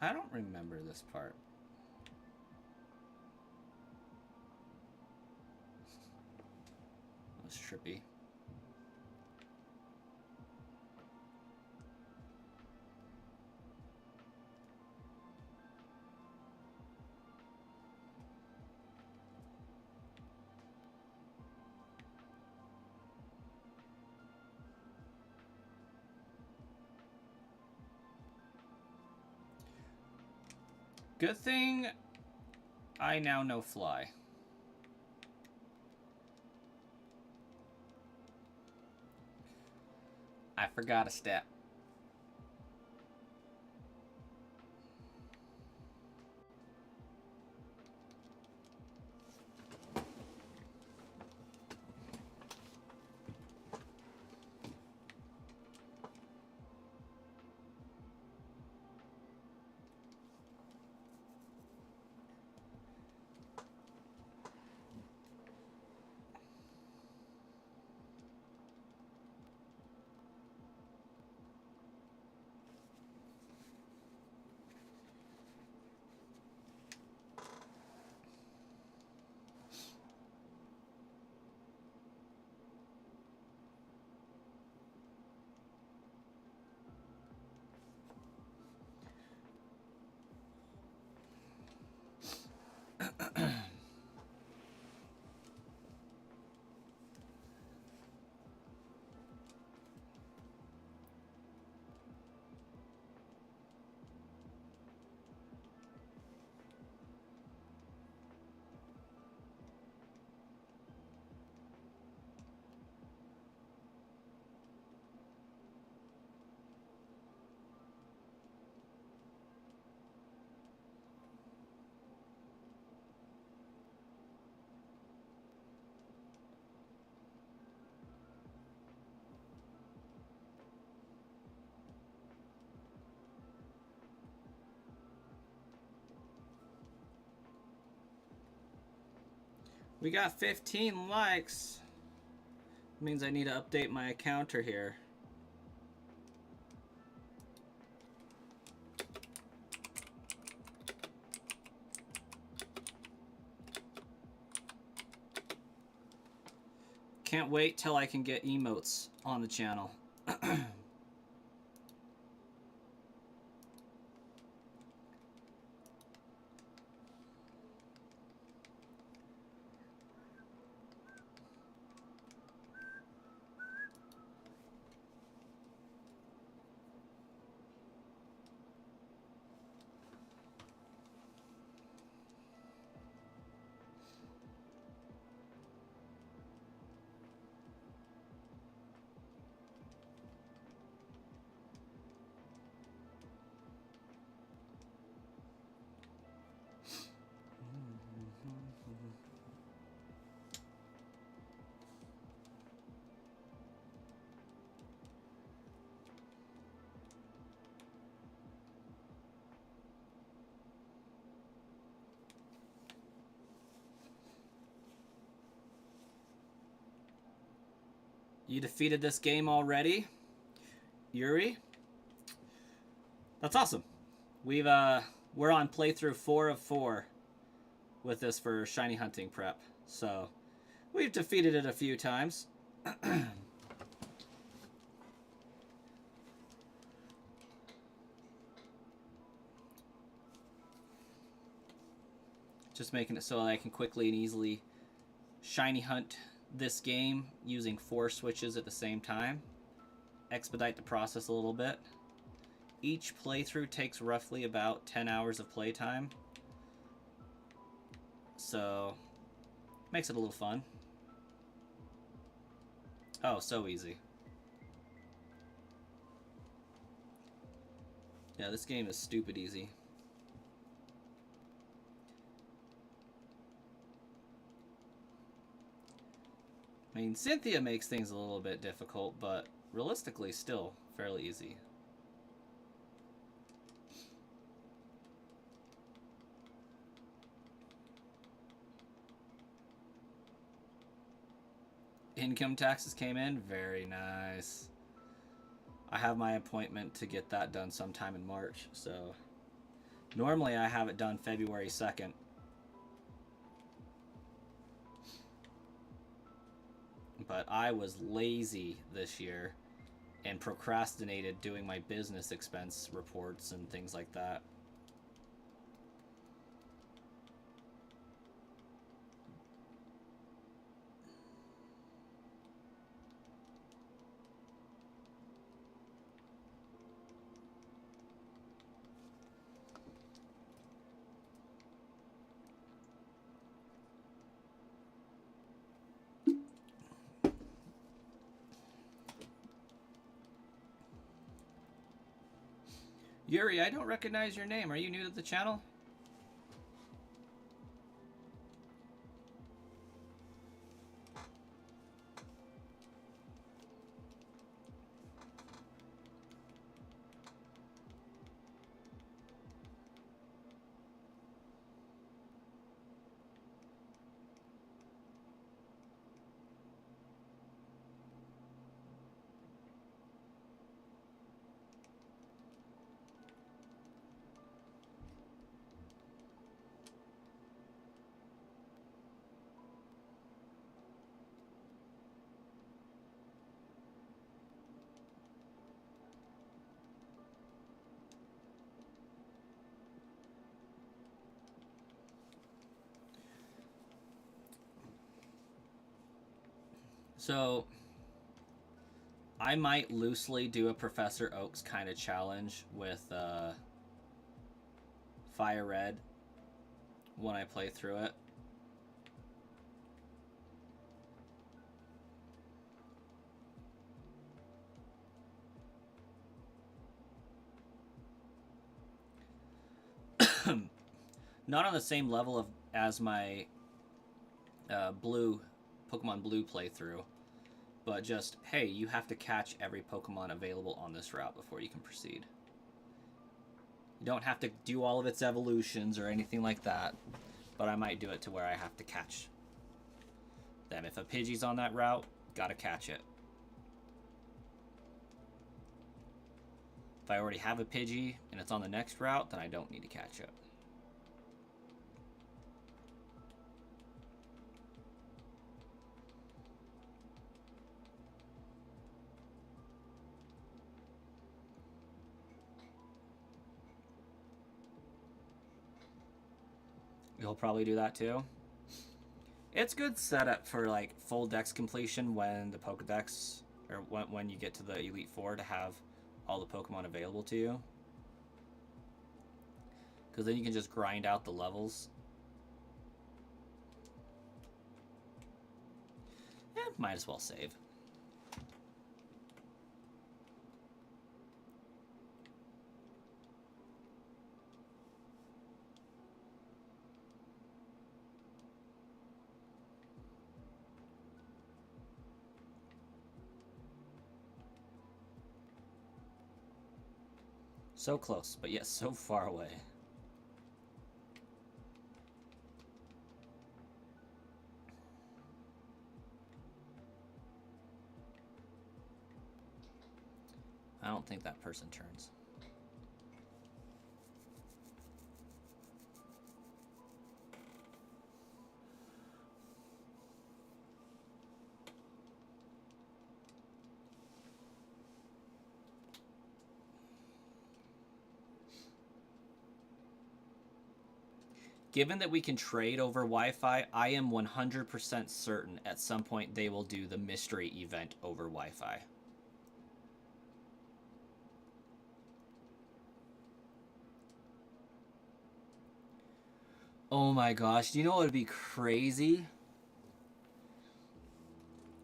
I don't remember this part. That was trippy. Good thing I now know Fly. I forgot a step. We got 15 likes. Means I need to update my counter here. Can't wait till I can get emotes on the channel. You defeated this game already, Yuri. That's awesome. We're on playthrough 4 of 4 with this for shiny hunting prep. So we've defeated it a few times. Just making it so I can quickly and easily shiny hunt this game using 4 switches at the same time. Expedite the process a little bit. Each playthrough takes roughly about 10 hours of playtime. So, makes it a little fun. Oh, so easy. Yeah, this game is stupid easy. I mean, Cynthia makes things a little bit difficult, but realistically still fairly easy. Income taxes came in. Very nice. I have my appointment to get that done sometime in March, so normally I have it done February 2nd. But I was lazy this year and procrastinated doing my business expense reports and things like that. Yuri, I don't recognize your name. Are you new to the channel? So, I might loosely do a Professor Oaks kind of challenge with Fire Red when I play through it. Not on the same level of as my Pokemon Blue playthrough, but just, hey, you have to catch every Pokemon available on this route before you can proceed. You don't have to do all of its evolutions or anything like that, but I might do it to where I have to catch them. If a Pidgey's on that route, gotta catch it. If I already have a Pidgey and it's on the next route, then I don't need to catch it. You'll probably do that too. It's good setup for like full dex completion when the Pokedex, or when you get to the Elite Four, to have all the Pokemon available to you. Because then you can just grind out the levels. Might as well save. So close, but yet so far away. don't think that person turns. Given that we can trade over Wi-Fi, I am 100% certain at some point they will do the mystery event over Wi-Fi. Oh my gosh, do you know what would be crazy?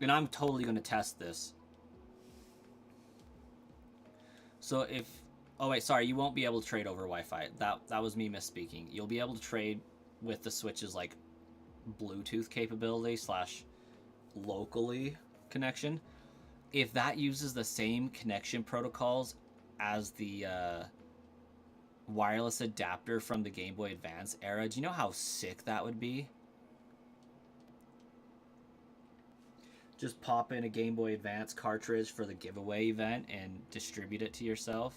And I'm totally going to test this. So if... Oh wait, sorry, you won't be able to trade over Wi-Fi. That was me misspeaking. You'll be able to trade with the Switch's like Bluetooth capability slash locally connection. If that uses the same connection protocols as the wireless adapter from the Game Boy Advance era, do you know how sick that would be? Just pop in a Game Boy Advance cartridge for the giveaway event and distribute it to yourself.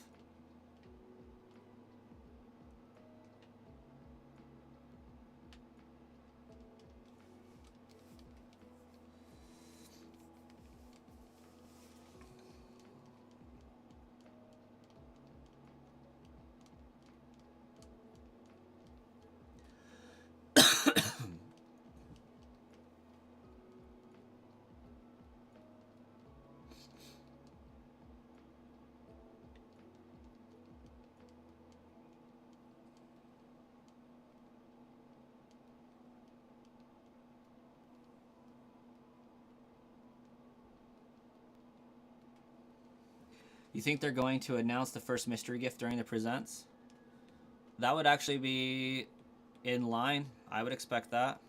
You think they're going to announce the first mystery gift during the presents? That would actually be in line. I would expect that.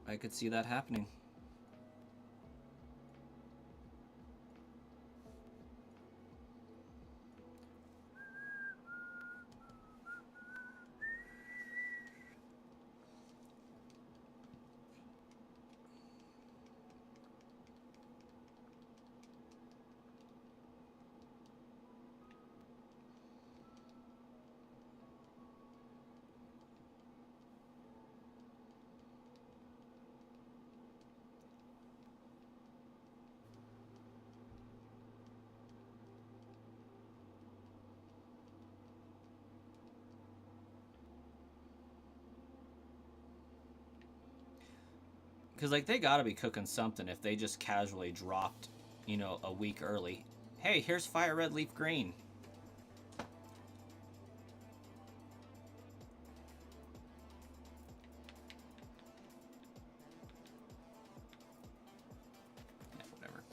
I could see that happening. Because, like, they gotta be cooking something if they just casually dropped, you know, a week early. Hey, here's Fire Red Leaf Green. Yeah, whatever.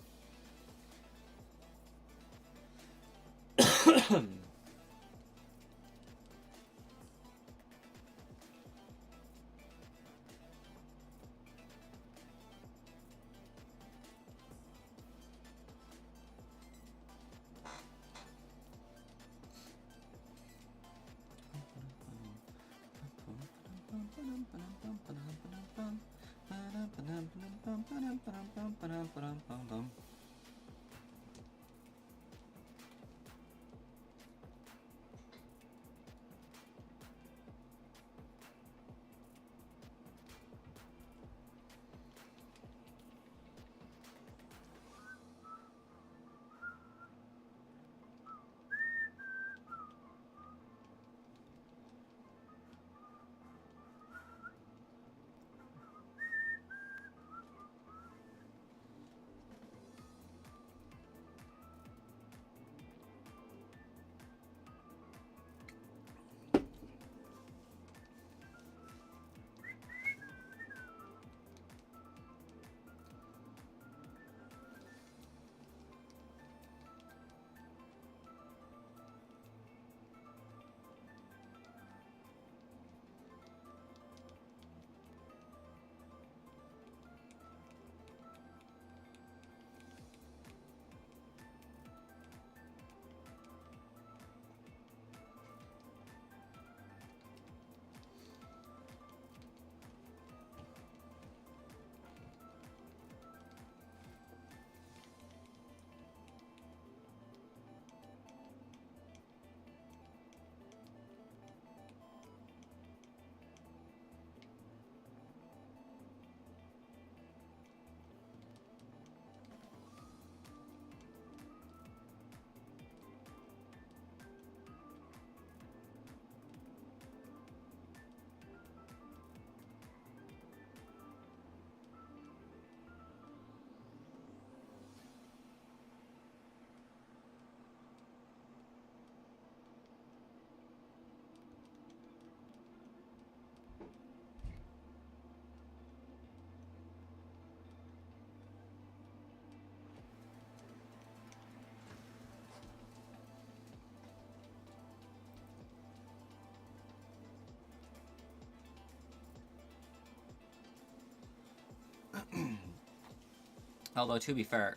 Although, to be fair,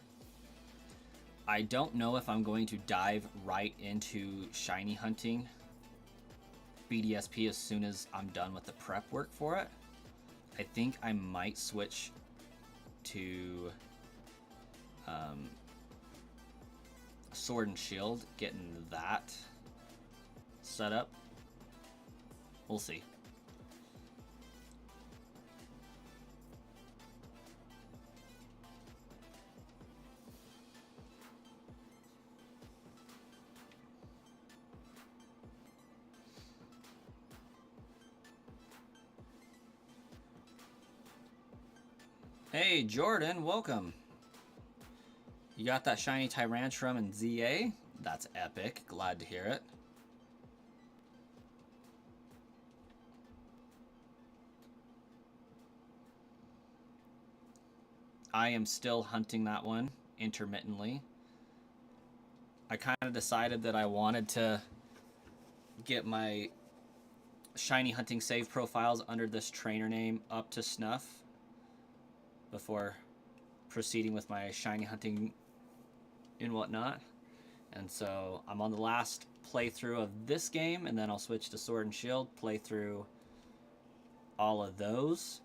I don't know if I'm going to dive right into shiny hunting BDSP as soon as I'm done with the prep work for it. I think I might switch to Sword and Shield, getting that set up. We'll see. Hey, Jordan, welcome. You got that shiny Tyrantrum and ZA? That's epic. Glad to hear it. I am still hunting that one intermittently. I kind of decided that I wanted to get my shiny hunting save profiles under this trainer name up to snuff before proceeding with my shiny hunting and whatnot. And so I'm on the last playthrough of this game, and then I'll switch to Sword and Shield, play through all of those.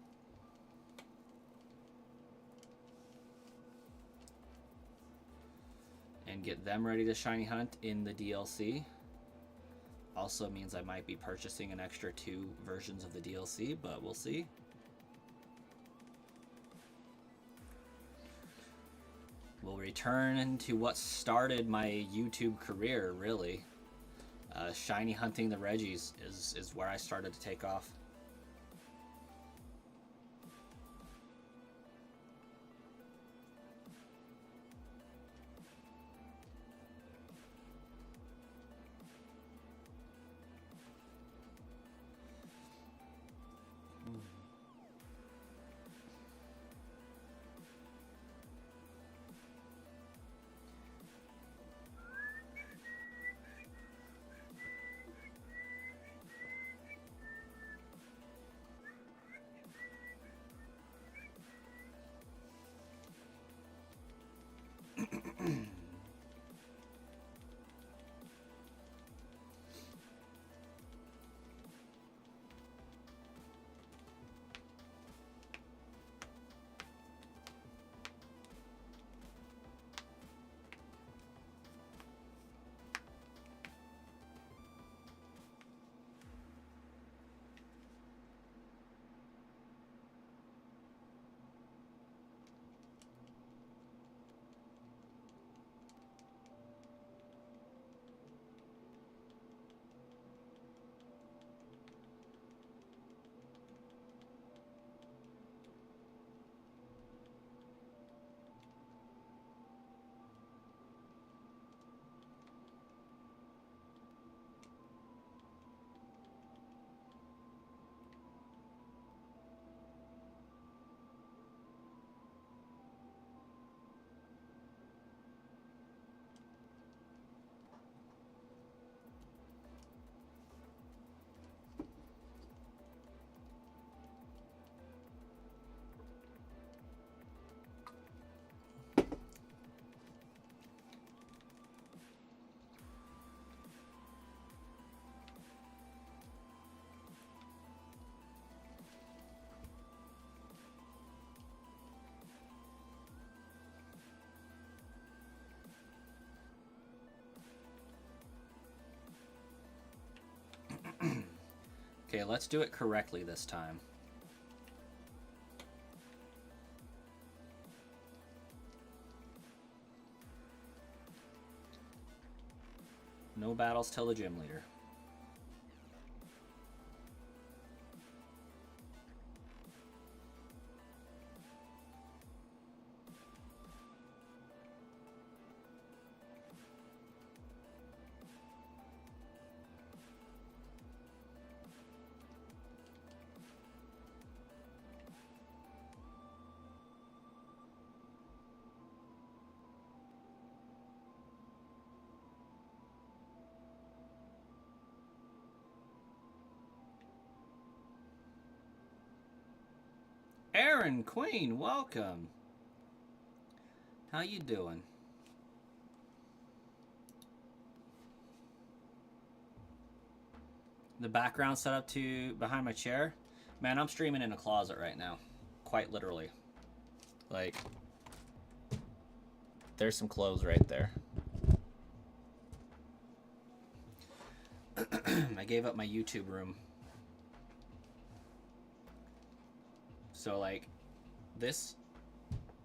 And get them ready to shiny hunt in the DLC. Also means I might be purchasing an extra 2 versions of the DLC, but we'll see. We'll return to what started my YouTube career, really. Shiny hunting the Reggies is where I started to take off. Okay, let's do it correctly this time. No battles till the gym leader. Aaron Queen, welcome. How you doing? The background set up to behind my chair. Man, I'm streaming in a closet right now. Quite literally. Like, there's some clothes right there. I gave up my YouTube room. So, like, this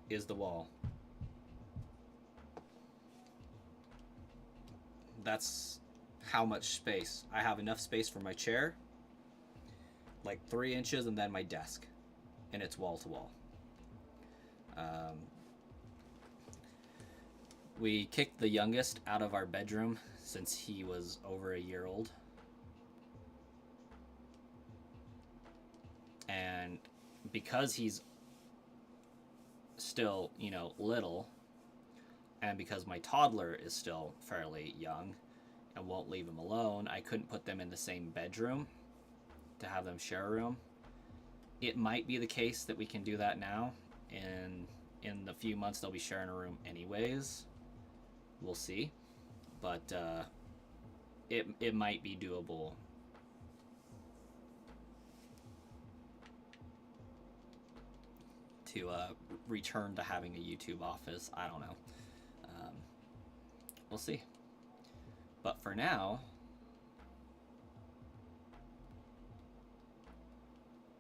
is the wall. That's how much space. I have enough space for my chair, like 3 inches, and then my desk. And it's wall to wall. We kicked the youngest out of our bedroom since he was over a year old. And because he's still, you know, little, and because my toddler is still fairly young and won't leave him alone, I couldn't put them in the same bedroom to have them share a room. It might be the case that we can do that now, and in the few months they'll be sharing a room anyways. We'll see, but it might be doable. To return to having a YouTube office. I don't know. We'll see. But for now,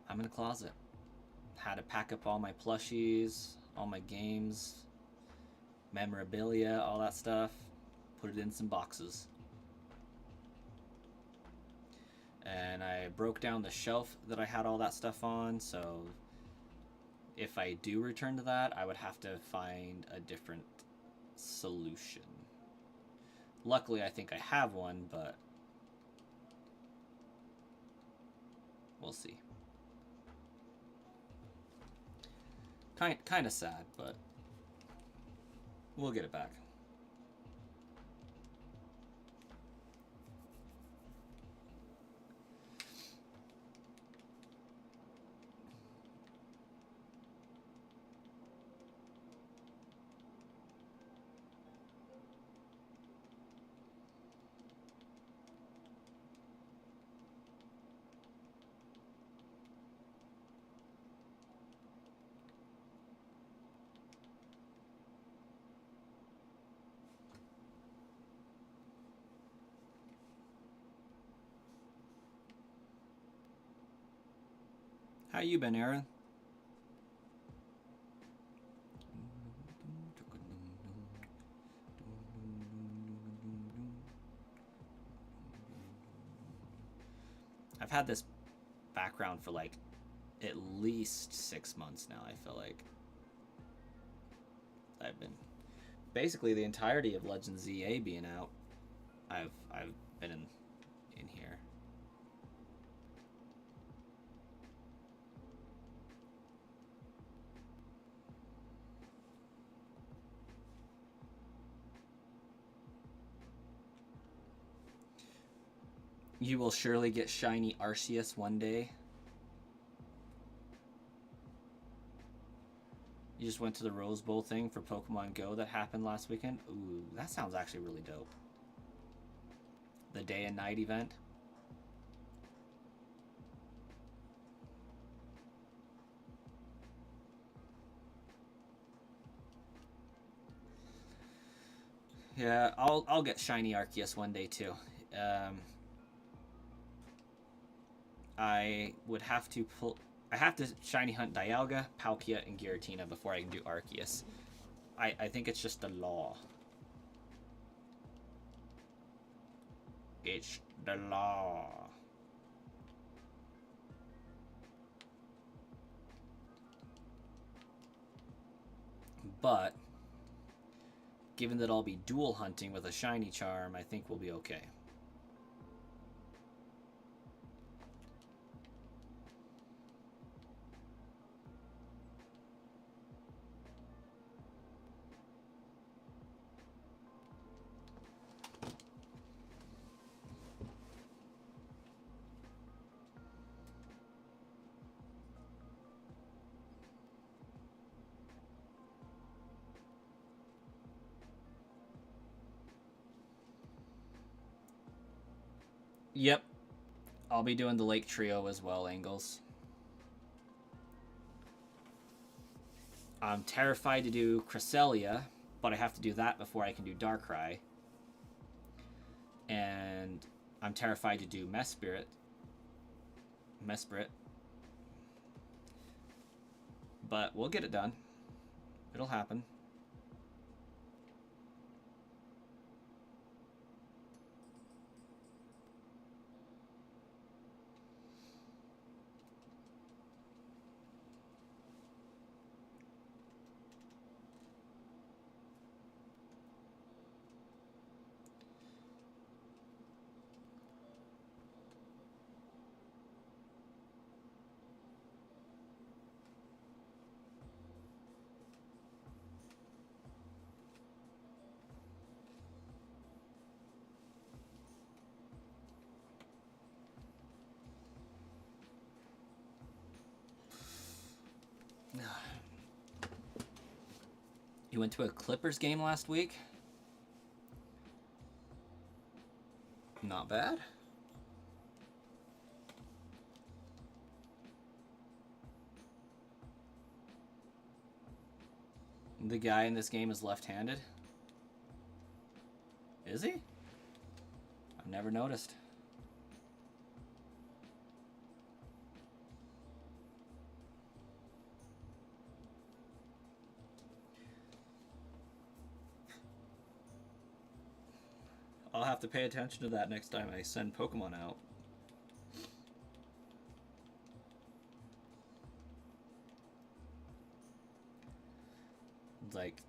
I'm in a closet. Had to pack up all my plushies, all my games, memorabilia, all that stuff. Put it in some boxes. And I broke down the shelf that I had all that stuff on, so if I do return to that, I would have to find a different solution. Luckily, I think I have one, but we'll see. Kind of sad, but we'll get it back. How you been, Aaron? I've had this background for like at least 6 months now. I feel like I've been basically the entirety of Legends ZA being out. I've been in here. You will surely get shiny Arceus one day. You just went to the Rose Bowl thing for Pokemon Go that happened last weekend? Ooh, that sounds actually really dope. The day and night event. Yeah, I'll get shiny Arceus one day too. I would have to pull. I have to shiny hunt Dialga, Palkia, and Giratina before I can do Arceus. I think it's just the law. It's the law. But given that I'll be dual hunting with a shiny charm, I think we'll be okay. Yep. I'll be doing the Lake Trio as well, Angles. I'm terrified to do Cresselia, but I have to do that before I can do Darkrai. And I'm terrified to do Mesprit. But we'll get it done. It'll happen. You went to a Clippers game last week? Not bad. The guy in this game is left-handed? Is he? I've never noticed. I'll have to pay attention to that next time I send Pokemon out. Like,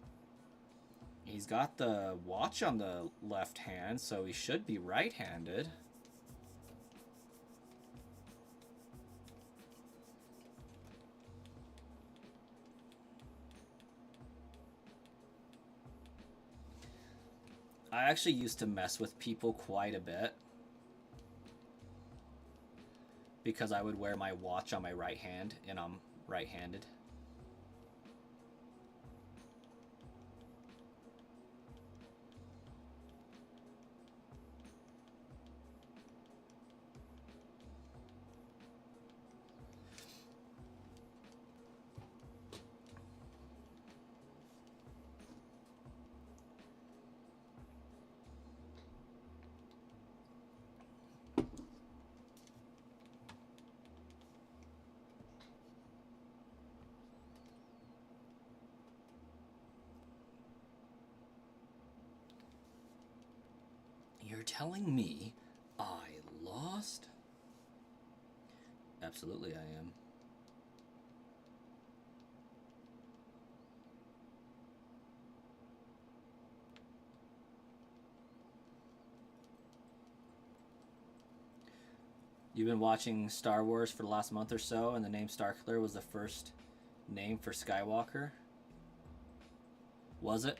he's got the watch on the left hand, so he should be right-handed. I actually used to mess with people quite a bit because I would wear my watch on my right hand and I'm right-handed. You're telling me I lost? Absolutely I am. You've been watching Star Wars for the last month or so, and the name Starkiller was the first name for Skywalker? Was it?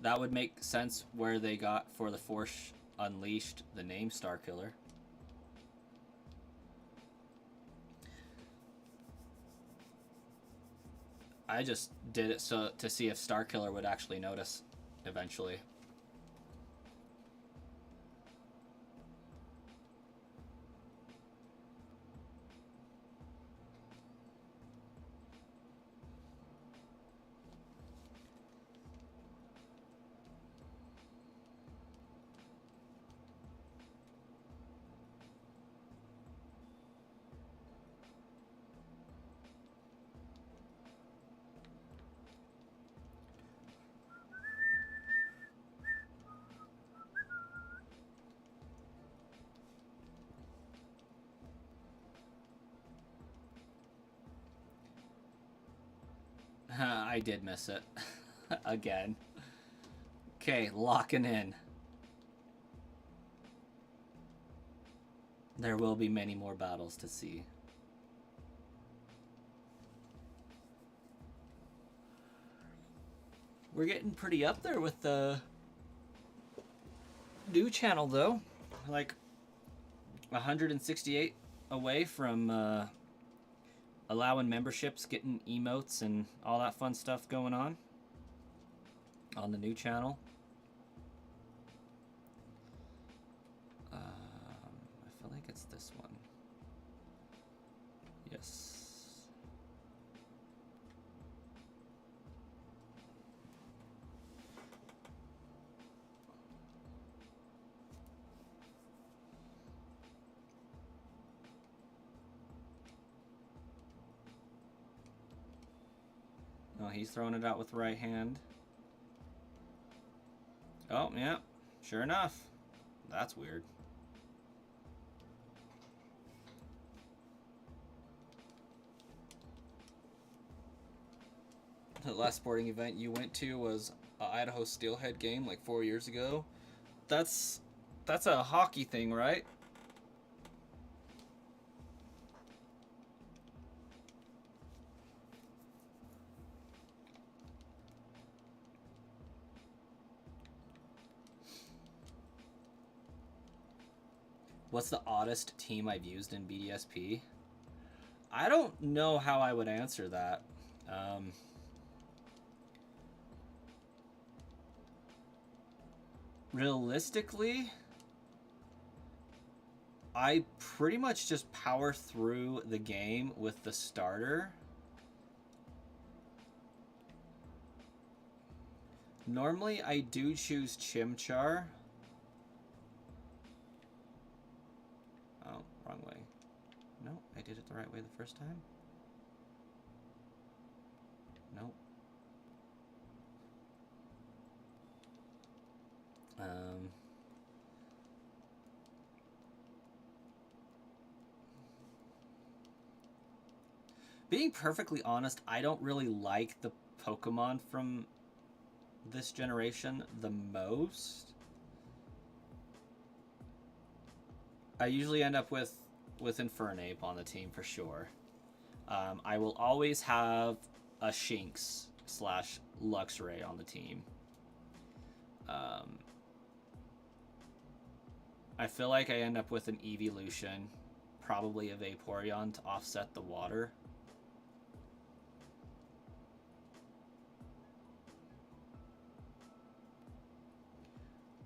That would make sense where they got for the Force Unleashed the name Starkiller. I just did it so to see if Starkiller would actually notice eventually. I did miss it. Again. Okay, locking in. There will be many more battles to see. We're getting pretty up there with the new channel, though. Like 168 away from allowing memberships, getting emotes, and all that fun stuff going on the new channel. Oh, he's throwing it out with the right hand. Oh, yeah. Sure enough. That's weird. The last sporting event you went to was an Idaho Steelhead game like 4 years ago. That's a hockey thing, right? What's the oddest team I've used in BDSP? I don't know how I would answer that. Realistically, I pretty much just power through the game with the starter. Normally, I do choose Chimchar. Oh, wrong way. No, I did it the right way the first time. Nope. Being perfectly honest, I don't really like the Pokemon from this generation the most. I usually end up with Infernape on the team for sure. I will always have a Shinx / Luxray on the team. I feel like I end up with an Evolution, probably a Vaporeon to offset the water.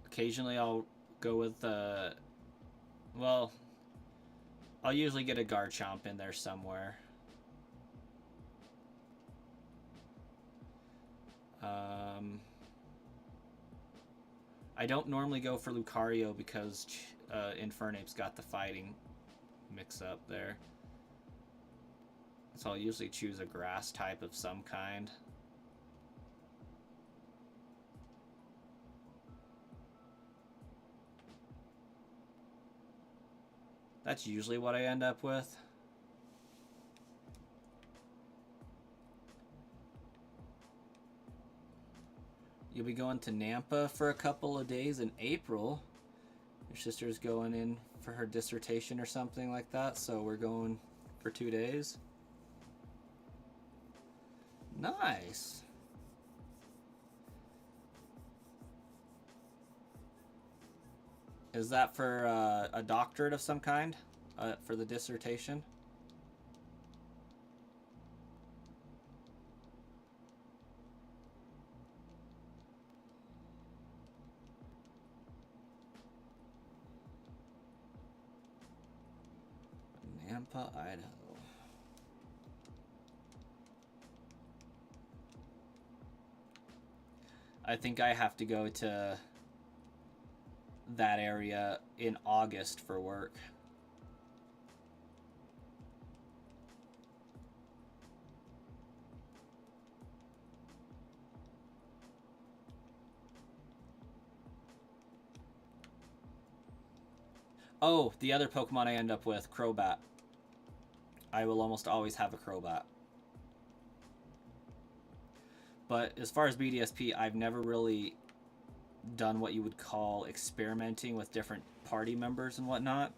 Occasionally I'll go with well, I'll usually get a Garchomp in there somewhere. I don't normally go for Lucario because Infernape's got the fighting mix up there. So I'll usually choose a grass type of some kind. That's usually what I end up with. You'll be going to Nampa for a couple of days in April. Your sister's going in for her dissertation or something like that, so we're going for 2 days. Nice. Is that for a doctorate of some kind? For the dissertation? Nampa, Idaho. I think I have to go to that area in August for work. Oh, the other Pokemon I end up with, Crobat. I will almost always have a Crobat. But as far as BDSP, I've never really done what you would call experimenting with different party members and whatnot.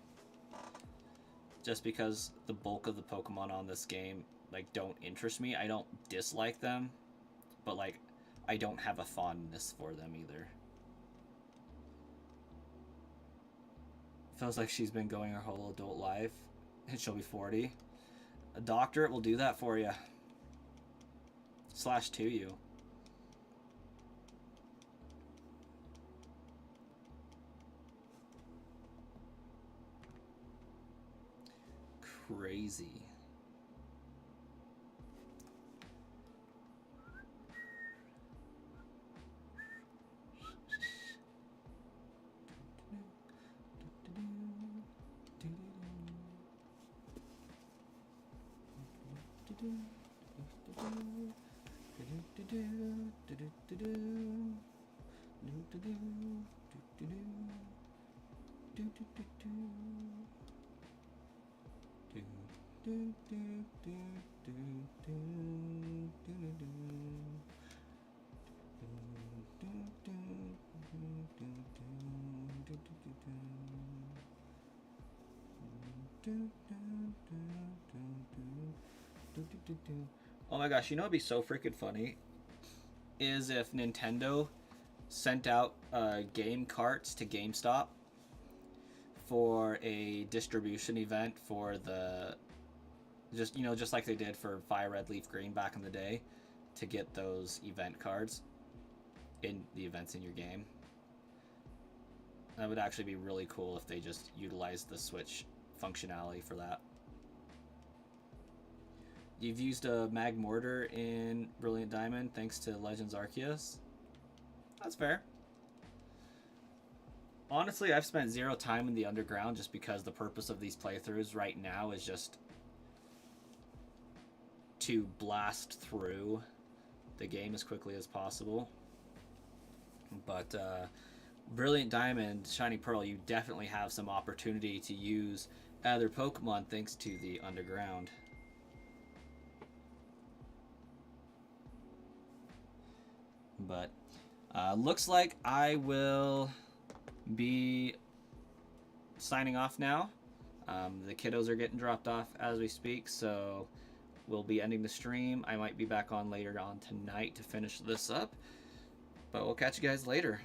Just because the bulk of the Pokemon on this game like don't interest me. I don't dislike them, but like I don't have a fondness for them either. Feels like she's been going her whole adult life, and she'll be 40. A doctorate will do that for you. / to you. Crazy. Oh my gosh, you know what'd be so freaking funny? Is if Nintendo sent out game carts to GameStop for a distribution event for the just like they did for Fire Red Leaf Green back in the day to get those event cards in the events in your game. That would actually be really cool if they just utilized the Switch functionality for that. You've used a Mag Mortar in Brilliant Diamond thanks to Legends Arceus. That's fair. Honestly, I've spent 0 time in the underground just because the purpose of these playthroughs right now is just to blast through the game as quickly as possible. But Brilliant Diamond, Shiny Pearl, you definitely have some opportunity to use other Pokemon thanks to the underground. But looks like I will be signing off now. The kiddos are getting dropped off as we speak, so we'll be ending the stream. I might be back on later on tonight to finish this up, but we'll catch you guys later.